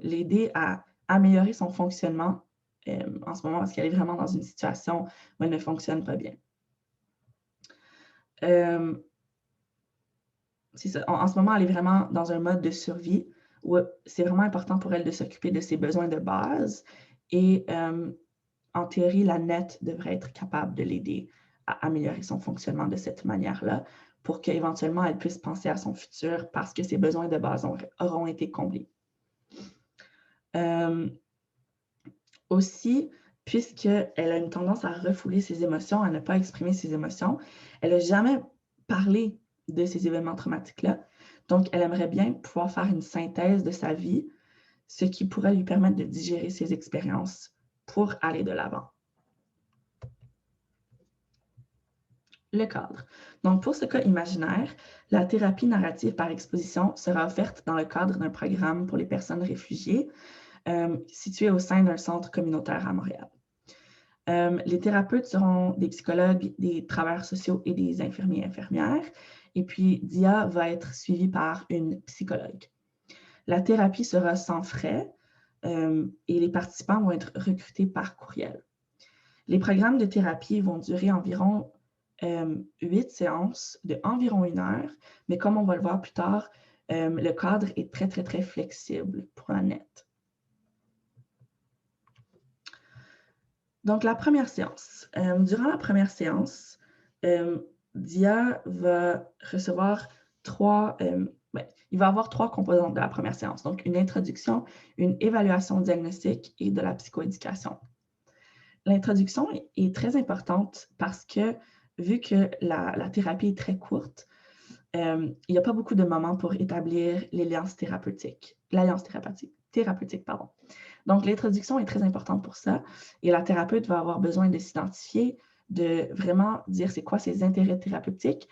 l'aider à améliorer son fonctionnement en ce moment parce qu'elle est vraiment dans une situation où elle ne fonctionne pas bien. C'est ça. En ce moment, elle est vraiment dans un mode de survie où c'est vraiment important pour elle de s'occuper de ses besoins de base. Et en théorie, la NET devrait être capable de l'aider à améliorer son fonctionnement de cette manière-là pour qu'éventuellement, elle puisse penser à son futur parce que ses besoins de base auront été comblés. Aussi, puisqu'elle a une tendance à refouler ses émotions, à ne pas exprimer ses émotions, elle n'a jamais parlé de ces événements traumatiques-là. Donc, elle aimerait bien pouvoir faire une synthèse de sa vie, ce qui pourrait lui permettre de digérer ses expériences pour aller de l'avant. Le cadre. Donc, pour ce cas imaginaire, la thérapie narrative par exposition sera offerte dans le cadre d'un programme pour les personnes réfugiées situé au sein d'un centre communautaire à Montréal. Les thérapeutes seront des psychologues, des travailleurs sociaux et des infirmiers et infirmières. Et puis, DIA va être suivi par une psychologue. La thérapie sera sans frais et les participants vont être recrutés par courriel. Les programmes de thérapie vont durer environ 8 séances de environ 1 heure, mais comme on va le voir plus tard, le cadre est très, très, très flexible pour la NET. Donc, la première séance. Durant la première séance, DIA va recevoir il va avoir 3 composantes de la première séance. Donc, une introduction, une évaluation diagnostique et de la psychoéducation. L'introduction est très importante parce que, vu que la thérapie est très courte, il n'y a pas beaucoup de moments pour établir l'alliance thérapeutique, pardon. Donc, l'introduction est très importante pour ça et la thérapeute va avoir besoin de s'identifier, de vraiment dire c'est quoi ses intérêts thérapeutiques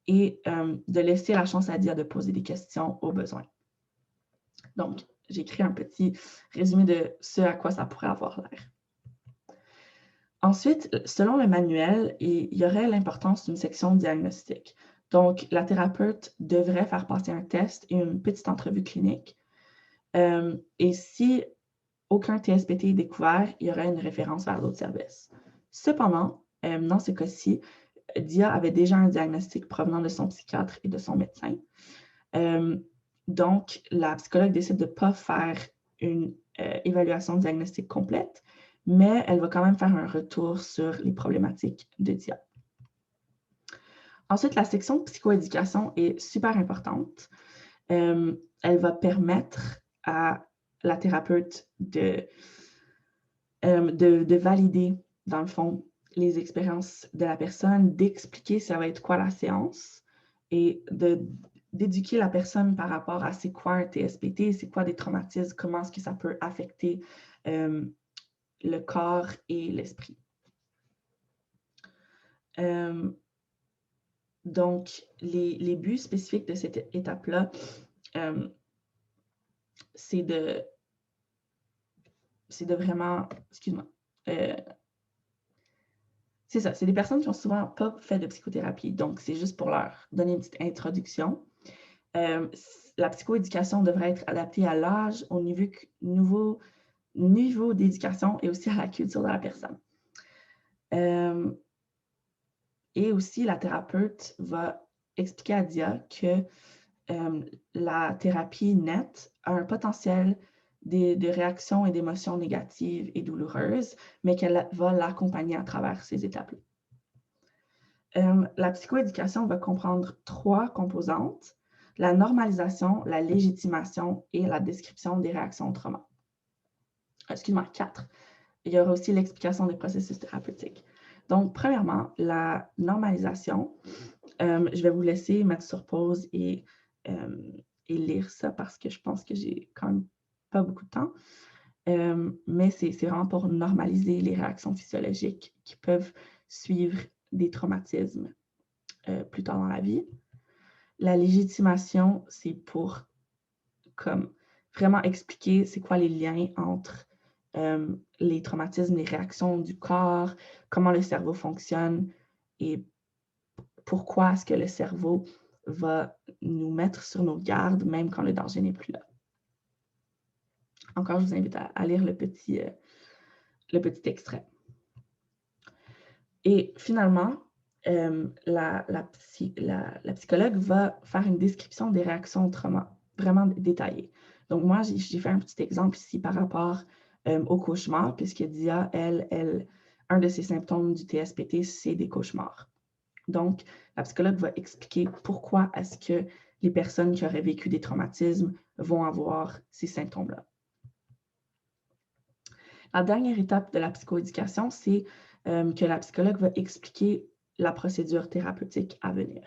et de laisser la chance à Dia de poser des questions au besoin. Donc, j'ai écrit un petit résumé de ce à quoi ça pourrait avoir l'air. Ensuite, selon le manuel, il y aurait l'importance d'une section diagnostique. Donc, la thérapeute devrait faire passer un test et une petite entrevue clinique. Et si aucun TSPT est découvert, il y aurait une référence vers d'autres services. Cependant, dans ce cas-ci, Dia avait déjà un diagnostic provenant de son psychiatre et de son médecin. Donc, la psychologue décide de ne pas faire une évaluation diagnostique complète, mais elle va quand même faire un retour sur les problématiques de Dia. Ensuite, la section psychoéducation est super importante. Elle va permettre à la thérapeute de valider, dans le fond, les expériences de la personne, d'expliquer ça va être quoi la séance et d'éduquer la personne par rapport à c'est quoi un TSPT, c'est quoi des traumatismes, comment est-ce que ça peut affecter le corps et l'esprit. Donc, les buts spécifiques de cette étape-là, c'est de vraiment, excuse-moi, c'est ça, c'est des personnes qui n'ont souvent pas fait de psychothérapie, donc c'est juste pour leur donner une petite introduction. La psychoéducation devrait être adaptée à l'âge, au niveau d'éducation et aussi à la culture de la personne. Et aussi, la thérapeute va expliquer à Dia que la thérapie nette a un potentiel de réactions et d'émotions négatives et douloureuses, mais qu'elle va l'accompagner à travers ces étapes-là. La psychoéducation va comprendre 3 composantes: la normalisation, la légitimation et la description des réactions au trauma. Excuse-moi, 4. Il y aura aussi l'explication des processus thérapeutiques. Donc, premièrement, la normalisation. Je vais vous laisser mettre sur pause et lire ça parce que je pense que j'ai quand même pas beaucoup de temps. Mais c'est vraiment pour normaliser les réactions physiologiques qui peuvent suivre des traumatismes plus tard dans la vie. La légitimation, c'est pour comme vraiment expliquer c'est quoi les liens entre les traumatismes, les réactions du corps, comment le cerveau fonctionne et pourquoi est-ce que le cerveau va nous mettre sur nos gardes même quand le danger n'est plus là. Encore, je vous invite à lire le petit extrait. Et finalement, la psychologue va faire une description des réactions au trauma, vraiment détaillée. Donc, moi, j'ai fait un petit exemple ici par rapport au cauchemar, puisque Dia, un de ses symptômes du TSPT, c'est des cauchemars. Donc, la psychologue va expliquer pourquoi est-ce que les personnes qui auraient vécu des traumatismes vont avoir ces symptômes-là. La dernière étape de la psychoéducation, c'est que la psychologue va expliquer la procédure thérapeutique à venir.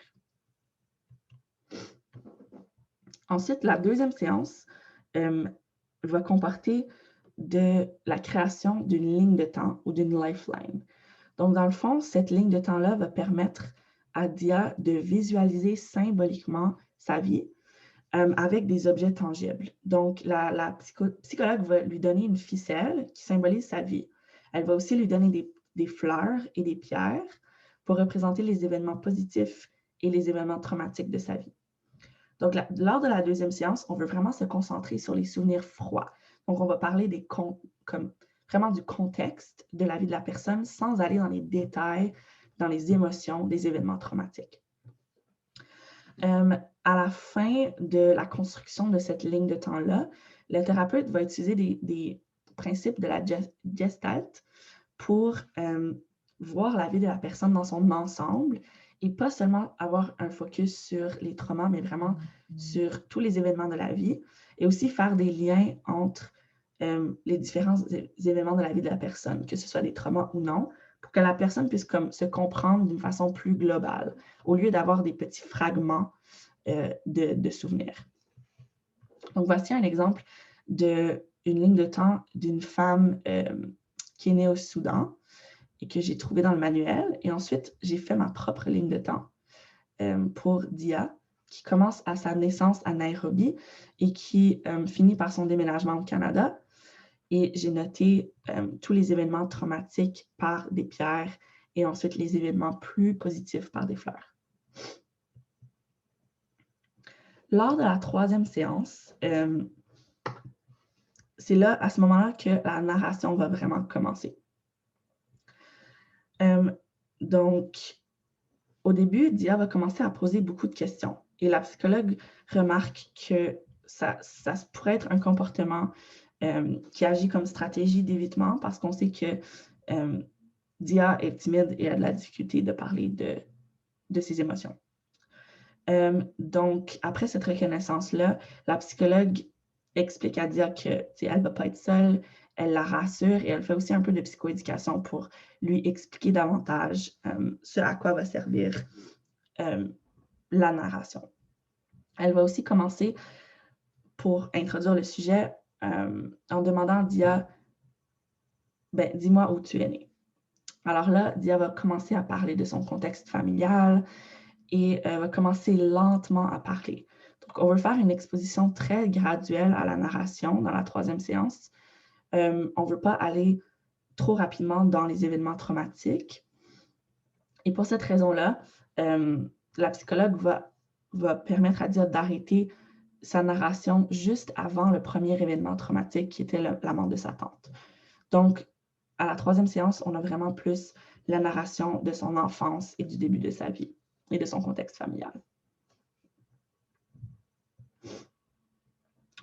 Ensuite, la deuxième séance va comporter de la création d'une ligne de temps ou d'une lifeline. Donc, dans le fond, cette ligne de temps-là va permettre à Dia de visualiser symboliquement sa vie avec des objets tangibles. Donc, la psychologue va lui donner une ficelle qui symbolise sa vie. Elle va aussi lui donner des fleurs et des pierres pour représenter les événements positifs et les événements traumatiques de sa vie. Donc, lors de la deuxième séance, on veut vraiment se concentrer sur les souvenirs froids. Donc, on va parler vraiment du contexte de la vie de la personne sans aller dans les détails, dans les émotions des événements traumatiques. À la fin de la construction de cette ligne de temps-là, le thérapeute va utiliser des principes de la Gestalt pour voir la vie de la personne dans son ensemble et pas seulement avoir un focus sur les traumas, mais vraiment sur tous les événements de la vie et aussi faire des liens entre les différents événements de la vie de la personne, que ce soit des traumas ou non, pour que la personne puisse comme, se comprendre d'une façon plus globale, au lieu d'avoir des petits fragments de souvenirs. Donc, voici un exemple d'une ligne de temps d'une femme qui est née au Soudan et que j'ai trouvé dans le manuel. Et ensuite, j'ai fait ma propre ligne de temps pour Dia, qui commence à sa naissance à Nairobi et qui finit par son déménagement au Canada. Et j'ai noté tous les événements traumatiques par des pierres et ensuite les événements plus positifs par des fleurs. Lors de la 3e séance, c'est là, à ce moment-là, que la narration va vraiment commencer. Donc, au début, Dia va commencer à poser beaucoup de questions. Et la psychologue remarque que ça pourrait être un comportement qui agit comme stratégie d'évitement parce qu'on sait que Dia est timide et a de la difficulté de parler de ses émotions. Donc, après cette reconnaissance-là, la psychologue explique à Dia qu'elle ne va pas être seule, elle la rassure et elle fait aussi un peu de psychoéducation pour lui expliquer davantage ce à quoi va servir la narration. Elle va aussi commencer, pour introduire le sujet, en demandant à Dia, « Dis-moi où tu es née. » Alors là, Dia va commencer à parler de son contexte familial et va commencer lentement à parler. Donc, on veut faire une exposition très graduelle à la narration dans la 3e séance. On ne veut pas aller trop rapidement dans les événements traumatiques. Et pour cette raison-là, la psychologue va permettre à Dia d'arrêter sa narration juste avant le premier événement traumatique qui était la mort de sa tante. Donc, à la 3e séance, on a vraiment plus la narration de son enfance et du début de sa vie et de son contexte familial.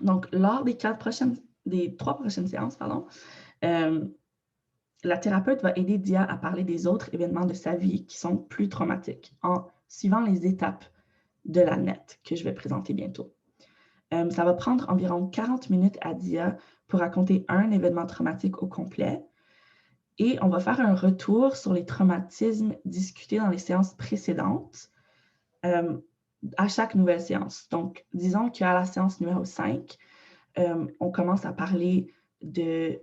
Donc, lors des 3 prochaines séances, la thérapeute va aider Dia à parler des autres événements de sa vie qui sont plus traumatiques en suivant les étapes de la NET que je vais présenter bientôt. Ça va prendre environ 40 minutes à Dia pour raconter un événement traumatique au complet et on va faire un retour sur les traumatismes discutés dans les séances précédentes à chaque nouvelle séance. Donc, disons qu'à la séance numéro 5, on commence à parler de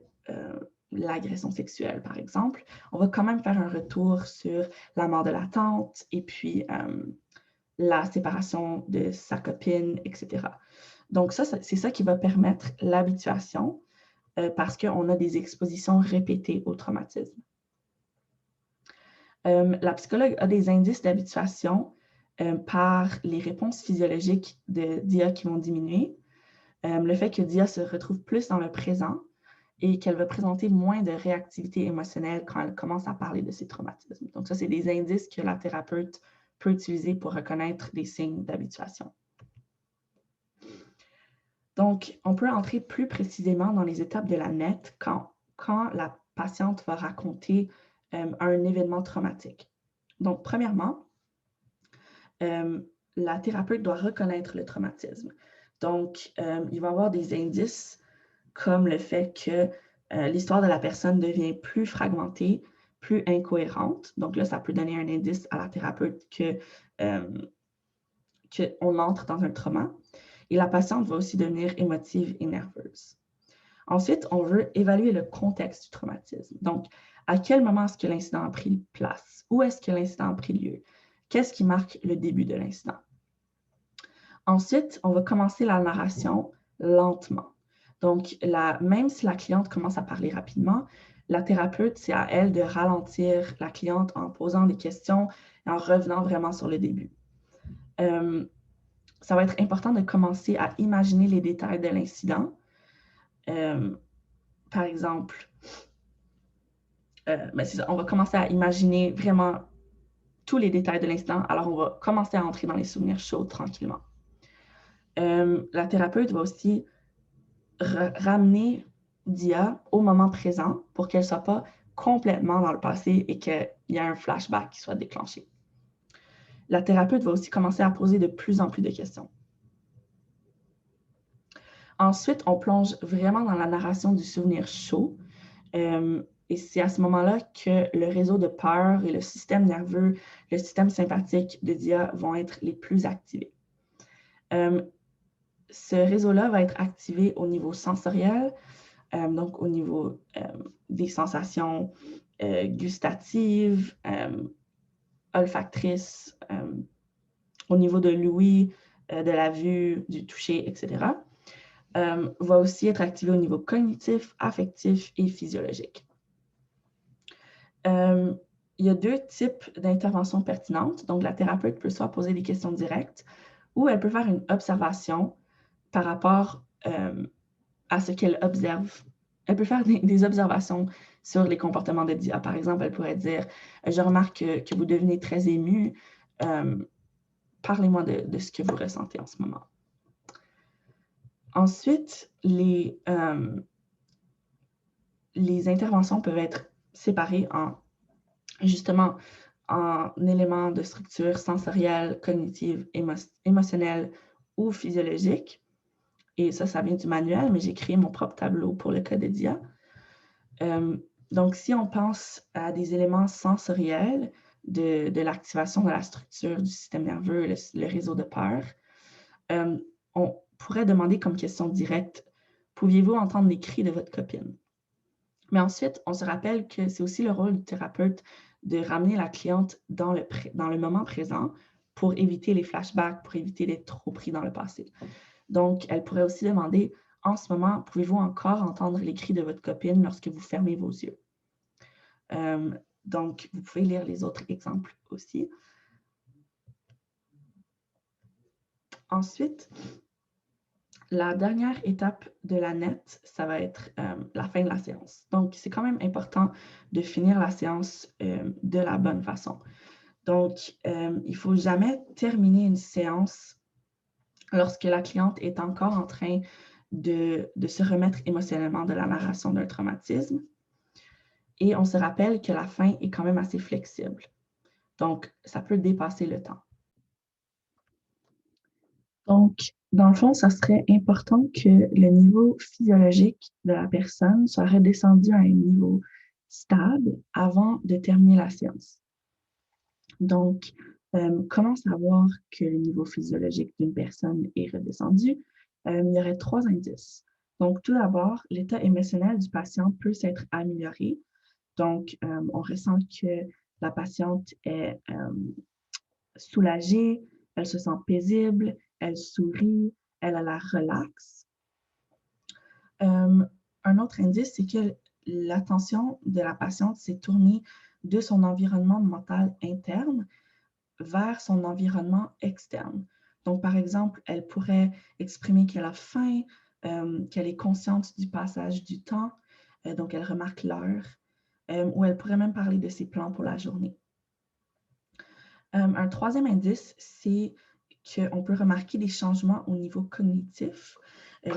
l'agression sexuelle, par exemple. On va quand même faire un retour sur la mort de la tante et puis la séparation de sa copine, etc. Donc, c'est ça qui va permettre l'habituation parce qu'on a des expositions répétées au traumatisme. La psychologue a des indices d'habituation par les réponses physiologiques de Dia qui vont diminuer, le fait que Dia se retrouve plus dans le présent et qu'elle va présenter moins de réactivité émotionnelle quand elle commence à parler de ses traumatismes. Donc ça, c'est des indices que la thérapeute peut utiliser pour reconnaître des signes d'habituation. Donc, on peut entrer plus précisément dans les étapes de la NET quand la patiente va raconter un événement traumatique. Donc, premièrement, la thérapeute doit reconnaître le traumatisme. Donc, il va y avoir des indices comme le fait que l'histoire de la personne devient plus fragmentée, plus incohérente. Donc là, ça peut donner un indice à la thérapeute qu'on entre dans un trauma. Et la patiente va aussi devenir émotive et nerveuse. Ensuite, on veut évaluer le contexte du traumatisme. Donc, à quel moment est-ce que l'incident a pris place? Où est-ce que l'incident a pris lieu? Qu'est-ce qui marque le début de l'incident? Ensuite, on va commencer la narration lentement. Donc, même si la cliente commence à parler rapidement, la thérapeute, c'est à elle de ralentir la cliente en posant des questions et en revenant vraiment sur le début. Ça va être important de commencer à imaginer les détails de l'incident. Par exemple, on va commencer à imaginer vraiment tous les détails de l'incident. Alors, on va commencer à entrer dans les souvenirs chauds tranquillement. La thérapeute va aussi ramener Dia au moment présent pour qu'elle ne soit pas complètement dans le passé et qu'il y ait un flashback qui soit déclenché. La thérapeute va aussi commencer à poser de plus en plus de questions. Ensuite, on plonge vraiment dans la narration du souvenir chaud. Et c'est à ce moment-là que le réseau de peur et le système nerveux, le système sympathique de Dia vont être les plus activés. Ce réseau-là va être activé au niveau sensoriel, donc au niveau des sensations gustatives, olfactrices, au niveau de l'ouïe, de la vue, du toucher, etc. Va aussi être activé au niveau cognitif, affectif et physiologique. Il y a deux types d'interventions pertinentes. Donc, la thérapeute peut soit poser des questions directes ou elle peut faire une observation par rapport à ce qu'elle observe. Elle peut faire des observations sur les comportements de Dia. Par exemple, elle pourrait dire « Je remarque que vous devenez très ému. Parlez-moi de ce que vous ressentez en ce moment. » Ensuite, les interventions peuvent être séparées justement en éléments de structure sensorielle, cognitive, émotionnelle ou physiologique. Et ça vient du manuel, mais j'ai créé mon propre tableau pour le cas de Dia. Donc, si on pense à des éléments sensoriels de l'activation de la structure du système nerveux, le réseau de peur, on pourrait demander comme question directe, pouviez-vous entendre les cris de votre copine? Mais ensuite, on se rappelle que c'est aussi le rôle du thérapeute de ramener la cliente dans le moment présent pour éviter les flashbacks, pour éviter d'être trop pris dans le passé. Donc, elle pourrait aussi demander, en ce moment, pouvez-vous encore entendre les cris de votre copine lorsque vous fermez vos yeux? Donc, vous pouvez lire les autres exemples aussi. Ensuite, la dernière étape de la NET, ça va être la fin de la séance. Donc, c'est quand même important de finir la séance de la bonne façon. Donc, il ne faut jamais terminer une séance lorsque la cliente est encore en train de se remettre émotionnellement de la narration d'un traumatisme. Et on se rappelle que la fin est quand même assez flexible. Donc, ça peut dépasser le temps. Donc, dans le fond, ça serait important que le niveau physiologique de la personne soit redescendu à un niveau stable avant de terminer la séance. Donc, comment savoir que le niveau physiologique d'une personne est redescendu? Il y aurait 3 indices. Donc, tout d'abord, l'état émotionnel du patient peut s'être amélioré. Donc, on ressent que la patiente est soulagée, elle se sent paisible, elle sourit, elle a la relaxe. Un autre indice, c'est que l'attention de la patiente s'est tournée de son environnement mental interne vers son environnement externe. Donc, par exemple, elle pourrait exprimer qu'elle a faim, qu'elle est consciente du passage du temps, donc elle remarque l'heure, ou elle pourrait même parler de ses plans pour la journée. Un troisième indice, c'est qu'on peut remarquer des changements au niveau cognitif.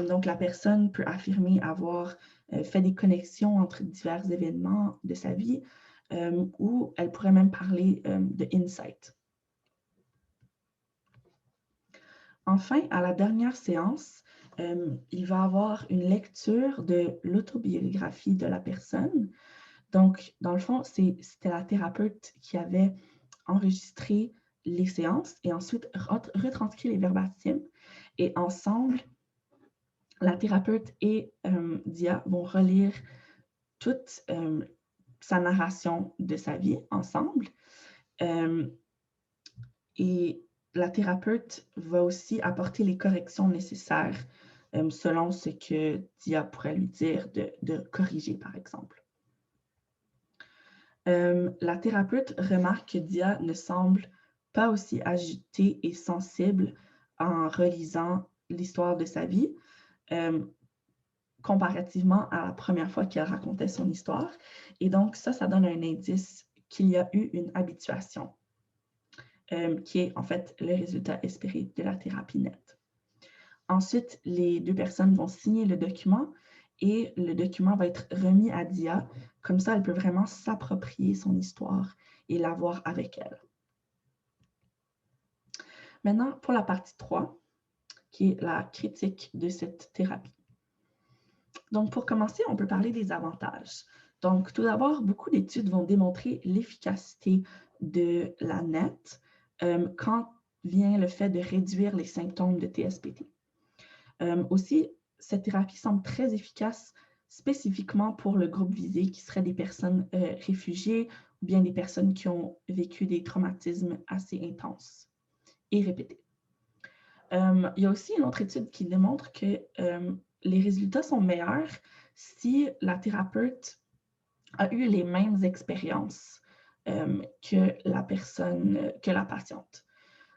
Donc, la personne peut affirmer avoir fait des connexions entre divers événements de sa vie, ou elle pourrait même parler de insight. Enfin, à la dernière séance, il va y avoir une lecture de l'autobiographie de la personne. Donc, dans le fond, c'était la thérapeute qui avait enregistré les séances et ensuite retranscrit les verbatims. Et ensemble, la thérapeute et Dia vont relire toute sa narration de sa vie ensemble. Et la thérapeute va aussi apporter les corrections nécessaires selon ce que Dia pourrait lui dire de corriger, par exemple. La thérapeute remarque que Dia ne semble pas aussi agitée et sensible en relisant l'histoire de sa vie, comparativement à la première fois qu'elle racontait son histoire. Et donc, ça donne un indice qu'il y a eu une habituation, qui est en fait le résultat espéré de la thérapie NET. Ensuite, les deux personnes vont signer le document et le document va être remis à Dia. Comme ça, elle peut vraiment s'approprier son histoire et l'avoir avec elle. Maintenant, pour la partie 3, qui est la critique de cette thérapie. Donc, pour commencer, on peut parler des avantages. Donc, tout d'abord, beaucoup d'études vont démontrer l'efficacité de la NET quand vient le fait de réduire les symptômes de TSPT. Aussi, cette thérapie semble très efficace spécifiquement pour le groupe visé, qui serait des personnes réfugiées ou bien des personnes qui ont vécu des traumatismes assez intenses et répétés. Il y a aussi une autre étude qui démontre que les résultats sont meilleurs si la thérapeute a eu les mêmes expériences que la personne, que la patiente.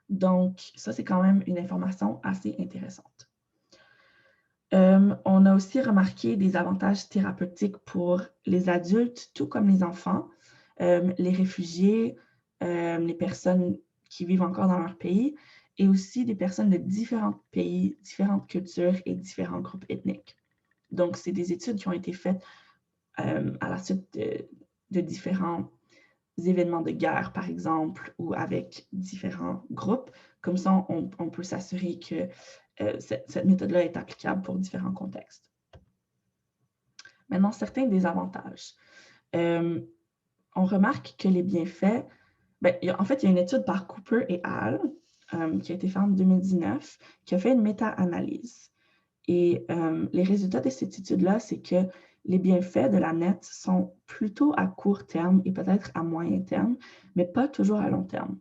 Donc, ça, c'est quand même une information assez intéressante. On a aussi remarqué des avantages thérapeutiques pour les adultes, tout comme les enfants, les réfugiés, les personnes qui vivent encore dans leur pays, et aussi des personnes de différents pays, différentes cultures et différents groupes ethniques. Donc, c'est des études qui ont été faites à la suite de différents événements de guerre, par exemple, ou avec différents groupes. Comme ça, on peut s'assurer que cette méthode-là est applicable pour différents contextes. Maintenant, certains désavantages. On remarque que les bienfaits, en fait, il y a une étude par Cooper et al. Qui a été faite en 2019, qui a fait une méta-analyse. Et les résultats de cette étude-là, c'est que les bienfaits de la NET sont plutôt à court terme et peut-être à moyen terme, mais pas toujours à long terme.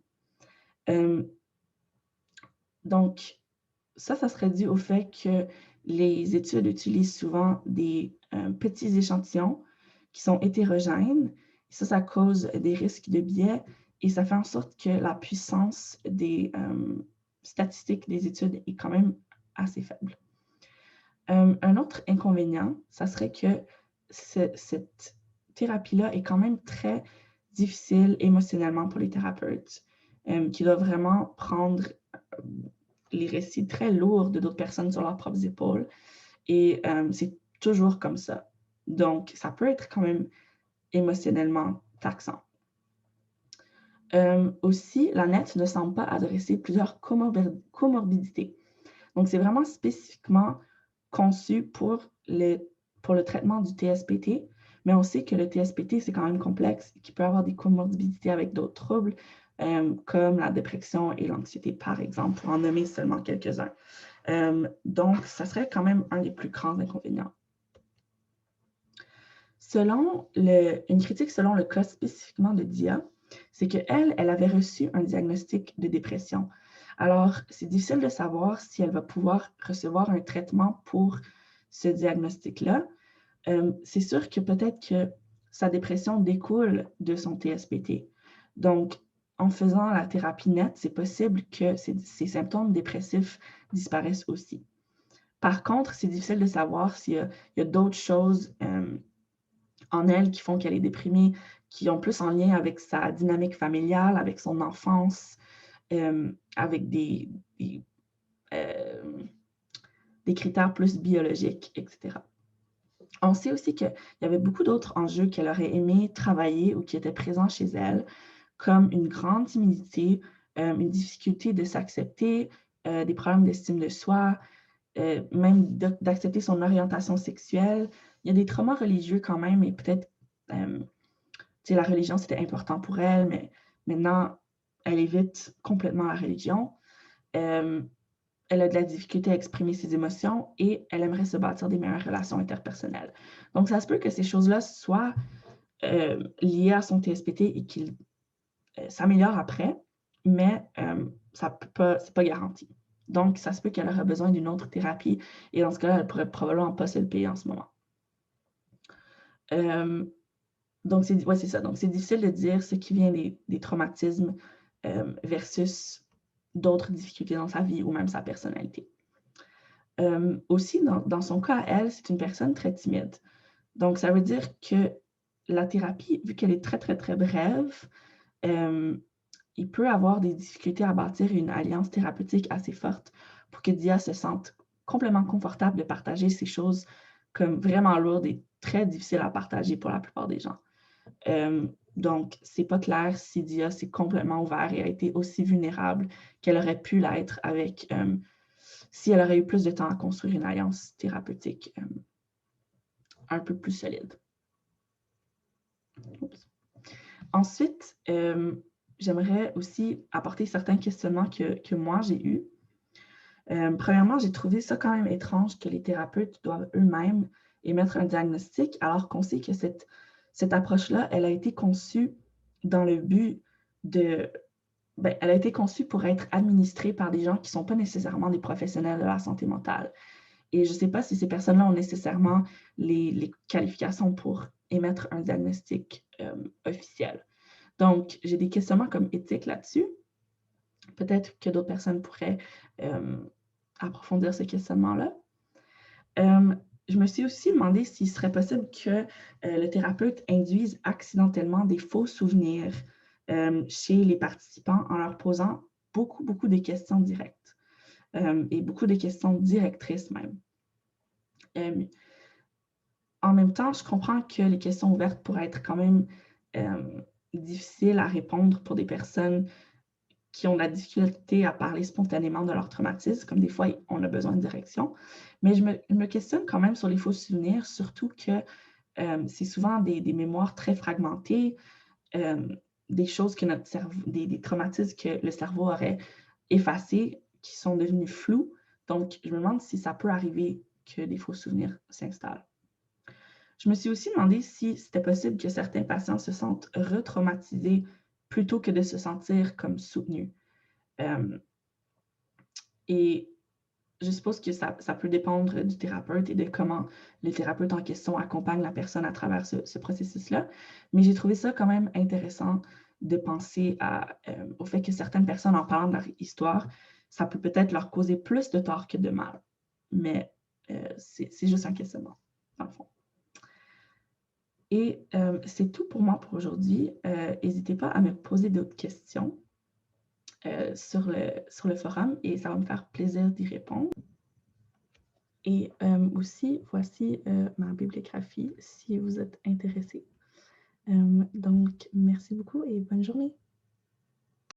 Donc, ça serait dû au fait que les études utilisent souvent des petits échantillons qui sont hétérogènes. Ça cause des risques de biais et ça fait en sorte que la puissance des statistiques des études est quand même assez faible. Un autre inconvénient, ça serait que cette thérapie-là est quand même très difficile émotionnellement pour les thérapeutes, qui doivent vraiment prendre les récits très lourds de d'autres personnes sur leurs propres épaules. Et c'est toujours comme ça. Donc, ça peut être quand même émotionnellement taxant. Aussi, la NET ne semble pas adresser plusieurs comorbidités. Donc, c'est vraiment spécifiquement conçu pour le traitement du TSPT, mais on sait que le TSPT, c'est quand même complexe, qu'il peut avoir des comorbidités avec d'autres troubles, comme la dépression et l'anxiété, par exemple, pour en nommer seulement quelques-uns. Donc, ça serait quand même un des plus grands inconvénients. Une critique selon le cas spécifiquement de Dia, c'est qu'elle avait reçu un diagnostic de dépression. Alors, c'est difficile de savoir si elle va pouvoir recevoir un traitement pour ce diagnostic-là. C'est sûr que peut-être que sa dépression découle de son TSPT. Donc, en faisant la thérapie NET, c'est possible que ces symptômes dépressifs disparaissent aussi. Par contre, c'est difficile de savoir s'il y a d'autres choses en elle qui font qu'elle est déprimée, qui ont plus en lien avec sa dynamique familiale, avec son enfance, avec des critères plus biologiques, etc. On sait aussi qu'il y avait beaucoup d'autres enjeux qu'elle aurait aimé travailler ou qui étaient présents chez elle, comme une grande timidité, une difficulté de s'accepter, des problèmes d'estime de soi, même d'accepter son orientation sexuelle. Il y a des traumas religieux quand même, et peut-être, la religion, c'était important pour elle, mais maintenant, elle évite complètement la religion. Elle a de la difficulté à exprimer ses émotions et elle aimerait se bâtir des meilleures relations interpersonnelles. Donc, ça se peut que ces choses-là soient liées à son TSPT et qu'il s'améliore après, mais c'est pas garanti. Donc, ça se peut qu'elle aura besoin d'une autre thérapie et dans ce cas-là, elle pourrait probablement pas se le payer en ce moment. Donc, c'est ça. Donc, c'est difficile de dire ce qui vient des traumatismes versus d'autres difficultés dans sa vie ou même sa personnalité. Aussi, dans son cas, elle, c'est une personne très timide. Donc, ça veut dire que la thérapie, vu qu'elle est très, très, très brève, il peut avoir des difficultés à bâtir une alliance thérapeutique assez forte pour que Dia se sente complètement confortable de partager ces choses comme vraiment lourdes et très difficiles à partager pour la plupart des gens. Donc, c'est pas clair si Dia s'est complètement ouverte et a été aussi vulnérable qu'elle aurait pu l'être avec si elle aurait eu plus de temps à construire une alliance thérapeutique un peu plus solide. Oups. Ensuite, j'aimerais aussi apporter certains questionnements que moi j'ai eus. Premièrement, j'ai trouvé ça quand même étrange que les thérapeutes doivent eux-mêmes émettre un diagnostic, alors qu'on sait que cette approche-là, elle a été conçue dans le but de... elle a été conçue pour être administrée par des gens qui ne sont pas nécessairement des professionnels de la santé mentale. Et je ne sais pas si ces personnes-là ont nécessairement les qualifications pour émettre un diagnostic officiel. Donc, j'ai des questionnements comme éthiques là-dessus. Peut-être que d'autres personnes pourraient approfondir ce questionnement-là. Je me suis aussi demandé s'il serait possible que le thérapeute induise accidentellement des faux souvenirs chez les participants en leur posant beaucoup de questions directes et beaucoup de questions directrices même. En même temps, je comprends que les questions ouvertes pourraient être quand même difficiles à répondre pour des personnes qui ont de la difficulté à parler spontanément de leur traumatisme, comme des fois, on a besoin de direction. Mais je me questionne quand même sur les faux souvenirs, surtout que c'est souvent des mémoires très fragmentées, des choses que notre cerveau, des traumatismes que le cerveau aurait effacés, qui sont devenus flous. Donc, je me demande si ça peut arriver que des faux souvenirs s'installent. Je me suis aussi demandé si c'était possible que certains patients se sentent retraumatisés plutôt que de se sentir comme soutenus. Et je suppose que ça peut dépendre du thérapeute et de comment le thérapeute en question accompagne la personne à travers ce processus-là. Mais j'ai trouvé ça quand même intéressant de penser au fait que certaines personnes, en parlant de leur histoire, ça peut peut-être leur causer plus de tort que de mal. Mais c'est juste un questionnement, dans le fond. Et c'est tout pour moi pour aujourd'hui. N'hésitez pas à me poser d'autres questions sur le forum et ça va me faire plaisir d'y répondre. Et aussi, voici ma bibliographie si vous êtes intéressé. Donc, merci beaucoup et bonne journée.